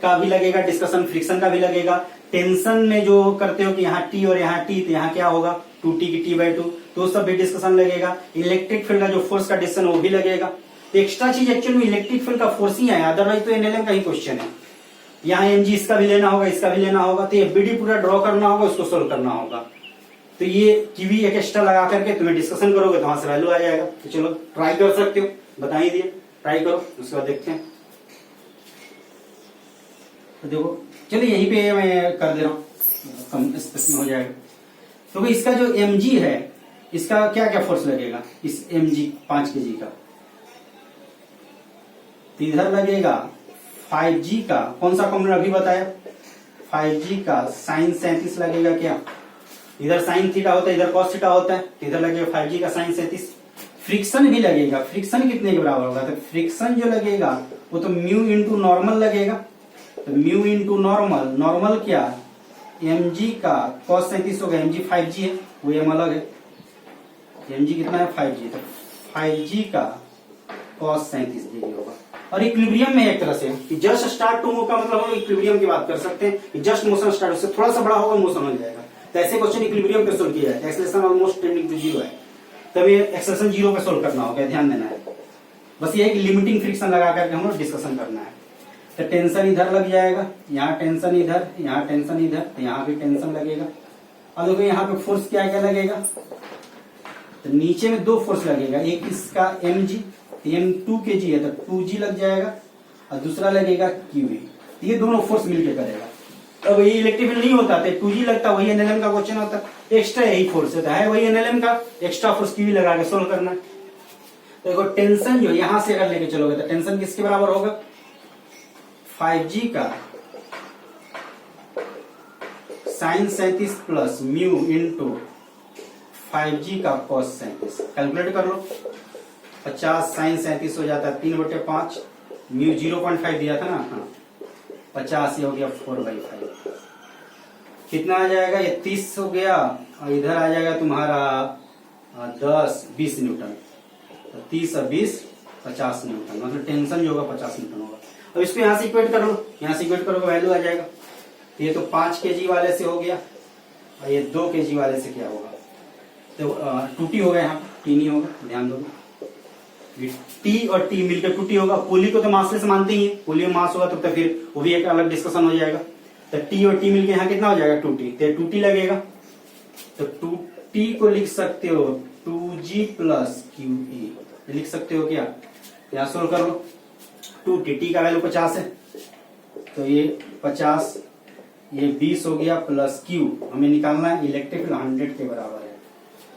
Speaker 1: का भी लगेगा डिस्कशन, फ्रिक्शन का भी लगेगा। टेंशन में जो करते हो कि यहाँ टी और यहाँ टी, तो यहाँ क्या होगा 2t की t/2, तो सब भी डिस्कशन लगेगा। इलेक्ट्रिक फील्ड का जो फोर्स का डिस्कशन वो भी लगेगा। तो एक्स्ट्रा चीज एक्चुअली में इलेक्ट्रिक फील्ड का फोर्स ही है, अदरवाइज तो एनएलएम का ही क्वेश्चन है। यहाँ mg इसका भी लेना होगा, इसका भी लेना होगा, तो एफबीडी पूरा ड्रॉ करना होगा, उसको सोल्व करना होगा। तो ये QV एक एक्स्ट्रा लगा करके तुम्हें डिस्कशन करोगे तो वहां से वैल्यू आ जाएगा। तो चलो ट्राई कर सकते हो, बता ही दिए, ट्राई करो, उसके बाद देखते हैं। तो देखो चलिए यहीं पे मैं कर दे रहा हूँ, कम इसमें हो जाएगा। तो इसका जो mg है, इसका क्या क्या फोर्स लगेगा, इस mg 5 kg का, तो इधर लगेगा 5g का, कौन सा कॉम्पोनेंट अभी बताया, 5g का sin 37 लगेगा। क्या इधर sin थीटा होता है, इधर cos थीटा होता है, तो इधर लगेगा 5g का sin 37। फ्रिक्शन भी लगेगा, फ्रिक्शन कितने के बराबर होगा, तो फ्रिक्शन जो लगेगा वो तो म्यू इंटू नॉर्मल लगेगा। तो म्यू इंटू नॉर्मल, नॉर्मल क्या mg का cos 37 होगा, mg 5g है, वो m अलग है, mg कितना है 5g, तो 5g का cos 37 डिग्री होगा। और इक्विलिब्रियम में एक तरह से कि जस्ट स्टार्ट टू मूव का मतलब हम इक्विलिब्रियम की बात कर सकते हैं कि जस्ट मोशन स्टार्ट, उससे थोड़ा सा बड़ा होगा मोशन हो जाएगा। तो ऐसे क्वेश्चन इक्विलिब्रियम पे सोल्व किया जाता है, एक्सेलरेशन ऑलमोस्ट टेंडिंग टू 0 है, तब ये एक्सेलरेशन 0 पे सोल्व करना होगा, ध्यान देना है। बस ये है कि लिमिटिंग फ्रिक्शन लगा करके हम लोग डिस्कशन करना है। तो टेंशन इधर लग जाएगा, यहाँ टेंशन इधर, यहाँ टेंशन इधर, तो यहाँ भी टेंशन लगेगा। अब देखो यहाँ पे फोर्स क्या क्या लगेगा, तो नीचे में 2 फोर्स लगेगा, एक इसका mg, m 2 kg है तो 2g लग जाएगा, और दूसरा लगेगा qv, ये दोनों फोर्स मिलकर करेगा। अब ये इलेक्ट्रिक फील्ड नहीं होता तो 2g लगता, वही एनएलएम का क्वेश्चन होता, एक्स्ट्रा यही फोर्स है वही एनएलएम का, एक्स्ट्रा फोर्स qv लगा के सोल्व करना है। तो देखो टेंशन जो यहाँ से अगर लेके चलोगे तो टेंशन किसके बराबर होगा, 5g का sin 37 plus mu into 5g का cos 37। कैलकुलेट कर लो, 50 sin 37 हो जाता है 3/5, म्यू 0.5 दिया था ना, हाँ 50, ये हो गया 4/5। कितना आ जाएगा, ये 30 हो गया, और इधर आ जाएगा तुम्हारा 10-20 न्यूटन, तो 30 और 20 50 न्यूटन, मतलब टेंशन जो होगा 50 न्यूटन होगा। अब इसको यहाँ से इक्वेट कर लो, यहाँ से इक्वेट करोगे वैल्यू आ जाएगा। ये तो 5 kg वाले से हो गया और ये 2 kg वाले से क्या होगा, तो 2t होगा, यहाँ टी नहीं होगा, ध्यान दो। टी और टी मिलकर 2t होगा। पुली को तो मासलेस मानते ही है, पुली में मास होगा तो फिर वो भी एक अलग डिस्कशन हो जाएगा। तो टी और टी मिलकर यहाँ कितना हो जाएगा 2t, तो 2t लगेगा। तो 2t को लिख सकते हो 2g प्लस QE, लिख सकते हो क्या, यहाँ सोल्व कर लो। 2t, टी का वैल्यू 50 है तो ये 50, ये 20 हो गया प्लस Q हमें निकालना है, इलेक्ट्रिक फील्ड 100 के बराबर है।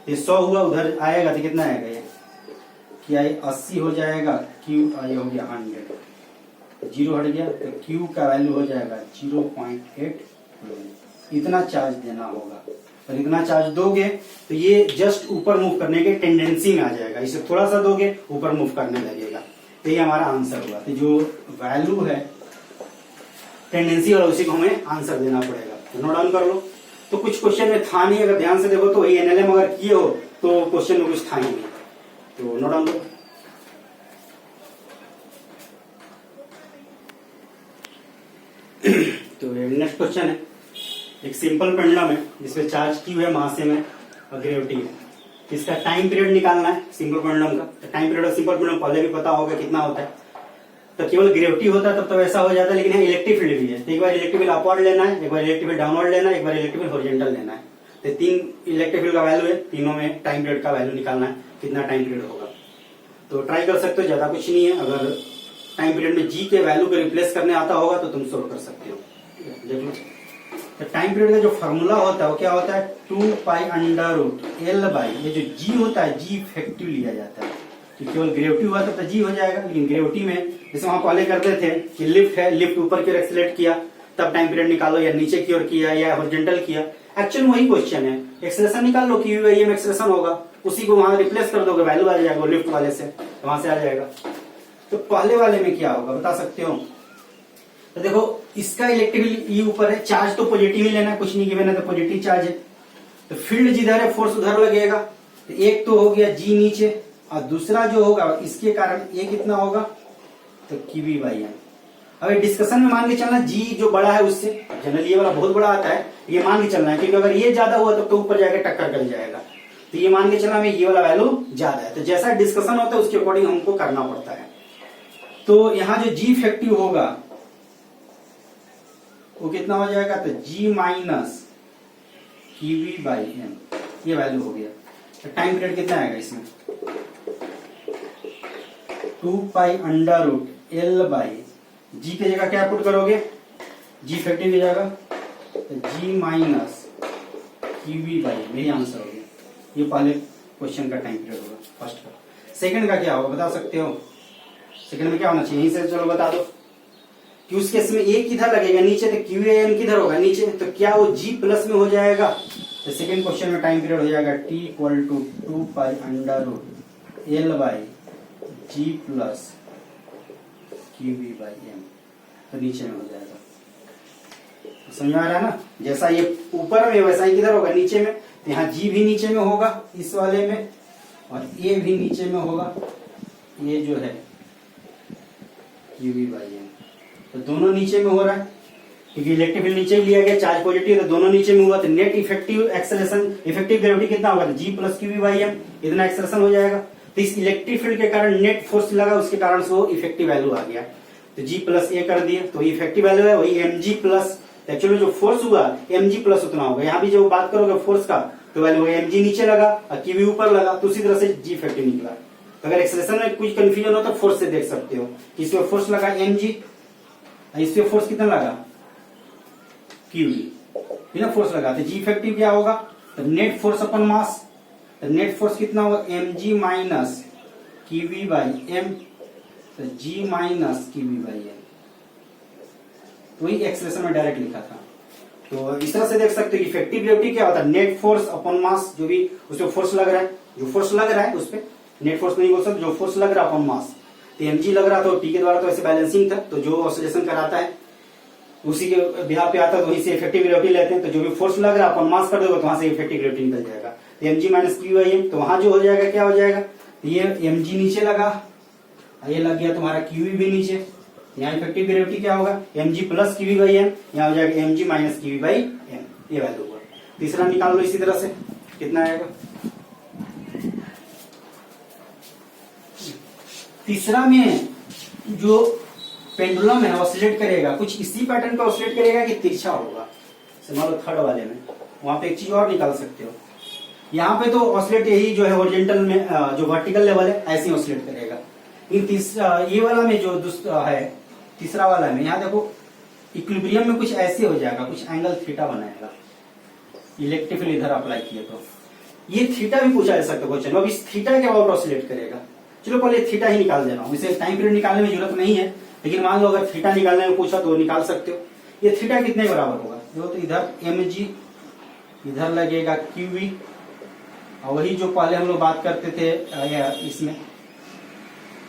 Speaker 1: ये 100 हुआ, उधर आएगा तो कितना आएगा, ये क्या, ये 80 हो जाएगा। Q ये हो गया 100, 0 हट गया तो Q का वैल्यू हो जाएगा 0.8। इतना चार्ज देना होगा, और इतना चार्ज दोगे तो ये जस्ट ऊपर मूव करने के टेंडेंसी में आ जाएगा, इसे थोड़ा सा दोगे ऊपर मूव करने लगेगा। तो ये हमारा आंसर हुआ। तो जो वैल्यू है टेंडेंसी और उसी को हमें आंसर देना पड़ेगा। तो नोट डाउन कर लो। तो कुछ क्वेश्चन में था नहीं, अगर ध्यान से देखो तो वही एनएलएम अगर किए हो तो क्वेश्चन में कुछ था ही नहीं। तो नोट डाउन करो। तो नेक्स्ट क्वेश्चन है, एक सिंपल पेंडुलम है जिसमें चार्ज Q है, मास m है और ग्रेविटी है। इसका टाइम पीरियड निकालना है सिंपल पेंडुलम का। तो time period of simple pendulum पहले भी पता होगा कितना होता है। तो केवल ग्रेविटी होता तब तो ऐसा हो जाता है, लेकिन यहाँ इलेक्ट्रिक फील्ड भी है। तो एक बार इलेक्ट्रिक फील्ड अपवर्ड लेना है, एक बार इलेक्ट्रिक फील्ड डाउनवर्ड लेना है, एक बार इलेक्ट्रिक फील्ड हॉरिजॉन्टल लेना है। तो 3 इलेक्ट्रिक फील्ड का वैल्यू है, तीनों में टाइम पीरियड का वैल्यू निकालना है, कितना टाइम पीरियड होगा। तो ट्राई कर सकते हो, ज्यादा कुछ नहीं है। अगर टाइम पीरियड में जी के वैल्यू को रिप्लेस करने आता होगा तो तुम सोल्व कर सकते हो। देख लो, तो टाइम पीरियड का जो फॉर्मूला होता है वो क्या होता है, 2 pi under root L by, ये जो जी होता है जी इफेक्टिव लिया जाता है। तो केवल ग्रेविटी हुआ तो जी हो जाएगा, लेकिन ग्रेविटी में जैसे वहां पहले करते थे कि लिफ्ट है, लिफ्ट ऊपर की ओर एक्सेलरेट किया तब टाइम पीरियड निकालो, या नीचे की ओर किया या हॉरिजॉन्टल किया। एक्चुअल वही क्वेश्चन है, एक्सेलरेशन निकाल लो कि एम एक्सेलरेशन होगा, उसी को वहां रिप्लेस कर दोगे, वैल्यू आ जाएगा लिफ्ट वाले से, तो वहां से आ जाएगा। तो पहले वाले में क्या होगा बता सकते हो। तो देखो इसका इलेक्ट्रिक ई ऊपर है, चार्ज तो पॉजिटिव ही लेना है, कुछ नहीं गिवन है तो पॉजिटिव चार्ज है। तो फील्ड जिधर है फोर्स उधर लगेगा। तो एक तो हो गया जी नीचे, और दूसरा जो होगा इसके कारण ये कितना होगा, तो QV बाई एम। अब डिस्कशन में मान के चलना जी जो बड़ा है उससे, जनरली ये वाला बहुत बड़ा आता है, ये मान के चलना है, क्योंकि अगर ये ज्यादा हुआ तो ऊपर जाकर टक्कर कर जाएगा। तो ये मान के चलना में ये वाला वैल्यू ज्यादा है, तो जैसा डिस्कशन होता है उसके अकॉर्डिंग हमको करना पड़ता है। तो यहाँ जो जी इफेक्टिव होगा वो कितना हो जाएगा, तो G minus QV by M, ये वैल्यू हो गया। तो टाइम पीरियड कितना आएगा इसमें, 2 pi under root L by, G की जगह क्या पुट करोगे, जी इफेक्टिव की जगह तो G माइनस QV बाई, यही आंसर हो गया। ये पहले क्वेश्चन का टाइम पीरियड होगा फर्स्ट का। सेकंड का क्या होगा बता सकते हो, सेकंड में क्या होना चाहिए, यहीं से चलो बता दो। कि उस केस में ए किधर लगेगा, नीचे, तो QAM किधर होगा, नीचे, तो क्या वो G प्लस में हो जाएगा। तो सेकंड क्वेश्चन में टाइम पीरियड हो जाएगा T equal to 2 pi under root L by G plus QV by M, तो नीचे में हो जाएगा। तो समझ में आ रहा है ना, जैसा ये ऊपर में वैसा ही किधर होगा, नीचे में। तो यहाँ G भी नीचे में होगा इस वाले में, और A भी नीचे में होगा, ये जो है QV बाई एम। तो दोनों नीचे में हो रहा है, क्योंकि इलेक्ट्रिक फील्ड नीचे ही लिया गया, चार्ज पॉजिटिव, तो दोनों नीचे में हुआ। तो net effective acceleration, effective gravity कितना होगा, G plus QV by M, इतना एक्सेलरेशन हो जाएगा। तो इस इलेक्ट्रिक फील्ड के कारण नेट फोर्स लगा, उसके कारण से वो इफेक्टिव वैल्यू आ गया। तो G प्लस ए कर दिए, तो इफेक्टिव वैल्यू है वही mg प्लस, एक्चुअली जो फोर्स हुआ mg प्लस उतना होगा। यहाँ भी जब बात करोगे फोर्स का तो वैल्यू mg नीचे लगा और QV ऊपर लगा, तो उसी तरह से G इफेक्टिव निकला। अगर एक्सेलरेशन में कुछ कंफ्यूजन हो तो फोर्स से देख सकते हो कि इसमें फोर्स लगा mg, इससे फोर्स कितना लगा QV, बिना फोर्स लगा। तो G इफेक्टिव क्या होगा, तो नेट फोर्स अपन मास, तो नेट फोर्स कितना होगा mg minus QV by M, तो G minus QV by M, वही एक्सप्रेशन में डायरेक्ट लिखा था। तो इस तरह से देख सकते हो इफेक्टिव ग्रेविटी क्या होता है, नेट फोर्स अपॉन मास, जो भी उसमें फोर्स लग रहा है, जो फोर्स लग रहा है उस पर नेट फोर्स नहीं बोल सकते, जो फोर्स लग रहा है अपॉन मास। तो mg लग रहा था, टी के द्वारा तो ऐसे बैलेंसिंग था, तो जो ऑसिलेशन कराता है उसी के बिहार पे आता है, तो वहीं से इफेक्टिव ग्रेविटी लेते हैं। तो जो भी फोर्स लग रहा है अपन मास कर दोगे तो वहां से इफेक्टिव ग्रेविटी निकल जाएगा। तो mg माइनस QV, तो वहां जो हो जाएगा क्या हो जाएगा, ये mg नीचे लगा, ये लग गया तुम्हारा QV भी नीचे, यहाँ इफेक्टिव ग्रेविटी क्या होगा, mg plus QV by M, यहाँ हो जाएगा mg minus QV by M, ये वैल्यू होगा। तीसरा निकाल लो इसी तरह से, कितना आएगा। तीसरा में जो पेंडुलम है ऑसिलेट करेगा, कुछ इसी पैटर्न पे ऑसिलेट करेगा कि तिरछा होगा। मान लो थर्ड वाले में वहां पे एक चीज और निकाल सकते हो, यहाँ पे तो ऑसिलेट यही जो है ओरिजेंटल में जो वर्टिकल लेवल है ऐसे ही ऑसिलेट करेगा। इन तीसरा ये वाला में जो है तीसरा वाला में, यहाँ देखो इक्विलिब्रियम में कुछ ऐसे हो जाएगा, कुछ एंगल थीटा बनाएगा। इलेक्ट्रिक फील्ड इधर अप्लाई किए तो ये थीटा भी पूछा जा सकता है क्वेश्चन। अब इस थीटा के अबाउट ऑसिलेट करेगा। चलो पहले थीटा ही निकाल दे रहा हूँ, इसे टाइम पीरियड निकालने में जरूरत नहीं है, लेकिन मान लो अगर थीटा निकालने में पूछा तो निकाल सकते हो। ये थीटा कितने बराबर होगा, देखो तो इधर mg, इधर लगेगा qv, और वही जो पहले हम लोग बात करते थे इसमें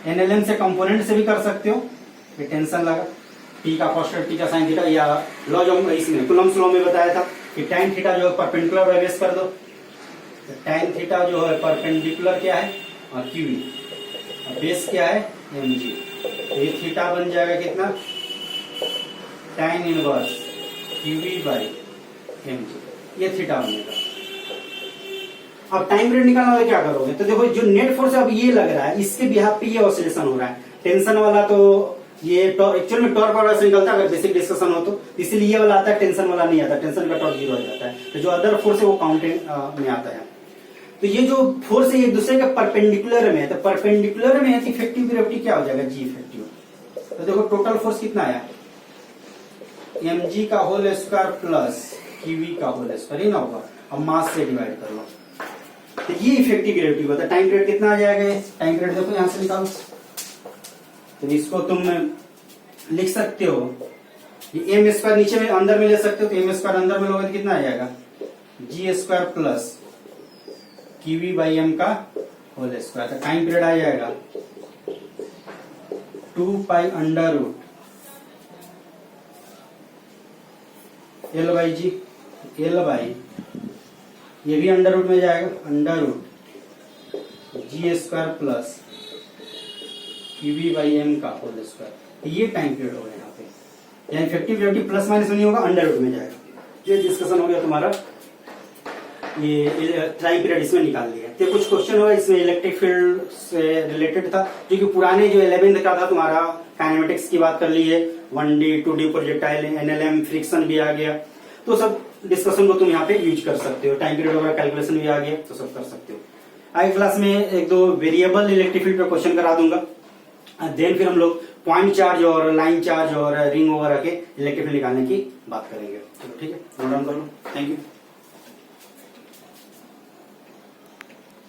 Speaker 1: एनएलएम से कंपोनेंट से भी कर सकते हो। ये टेंशन लगा, टी का कॉस टी का साइन थीटा, या लॉ जो इसमें कूलम्ब्स लॉ में बताया था कि tan थीटा जो है परपेंडिकुलर बेस कर दो, तो tan थीटा जो है परपेंडिकुलर क्या है और qv, और बेस क्या है mg, तो ये थीटा बन जाएगा कितना, tan inverse qv by mg, ये थीटा बनेगा। अब टाइम पीरियड निकालना है, क्या करोगे, तो देखो जो नेट फोर्स अब ये लग रहा है, इसके बिहाफ पे ये ऑसिलेशन हो रहा है। टेंशन वाला तो ये एक्चुअल में टॉर्क वाला से निकलता है अगर बेसिक डिस्कशन हो तो, इसीलिए ये वाला आता है, टेंशन वाला नहीं आता, टेंशन का टॉर्क 0 हो जाता है। तो जो अदर फोर्स है वो काउंटिंग में आता है। तो ये जो फोर्स है एक दूसरे के परपेंडिकुलर में है, तो परपेंडिकुलर में है, इफेक्टिव ग्रेविटी क्या हो जाएगा, जी इफेक्टिव। तो देखो टोटल फोर्स कितना आया, mg का होल स्क्वायर प्लस qv का होल स्क्वायर, ये ना होगा, अब मास से डिवाइड कर लो, तो ये इफेक्टिव ग्रेविटी होता है। टाइम पीरियड कितना आ जाएगा, टाइम पीरियड देखो यहां से निकालो, तो इसको तुम लिख सकते हो, ये एम स्क्वायर नीचे में अंदर में ले सकते हो, तो एम स्क्वायर अंदर में लोगे तो कितना आ जाएगा, G square plus qv by M का होल स्क्वायर। तो टाइम पीरियड आ जाएगा 2 pi under root L by G, L by ये भी अंडर रूट में जाएगा, under root G square plus qv by M का होल स्क्वायर। ये टाइम पीरियड होगा यहाँ पे, यानी इफेक्टिव ग्रेविटी प्लस माइनस नहीं होगा, अंडर रूट में जाएगा। ये डिस्कशन हो गया तुम्हारा, ये टाइम पीरियड इसमें निकाल दिया। तो कुछ क्वेश्चन हुआ इसमें इलेक्ट्रिक फील्ड से रिलेटेड था, क्योंकि पुराने जो 11th का था तुम्हारा काइनेमेटिक्स की बात कर ली है, 1D 2D projectile, NLM, friction भी आ गया, तो सब डिस्कशन को तुम यहाँ पे यूज कर सकते हो। टाइम पीरियड वगैरह कैलकुलेशन भी आ गया, तो सब कर सकते हो। आगे क्लास में एक दो वेरिएबल इलेक्ट्रिक फील्ड पर क्वेश्चन करा दूंगा, देन फिर हम लोग पॉइंट चार्ज और लाइन चार्ज और रिंग वगैरह के इलेक्ट्रिक फील्ड निकालने की बात करेंगे। चलो ठीक है, नोट डाउन कर लो। Thank you.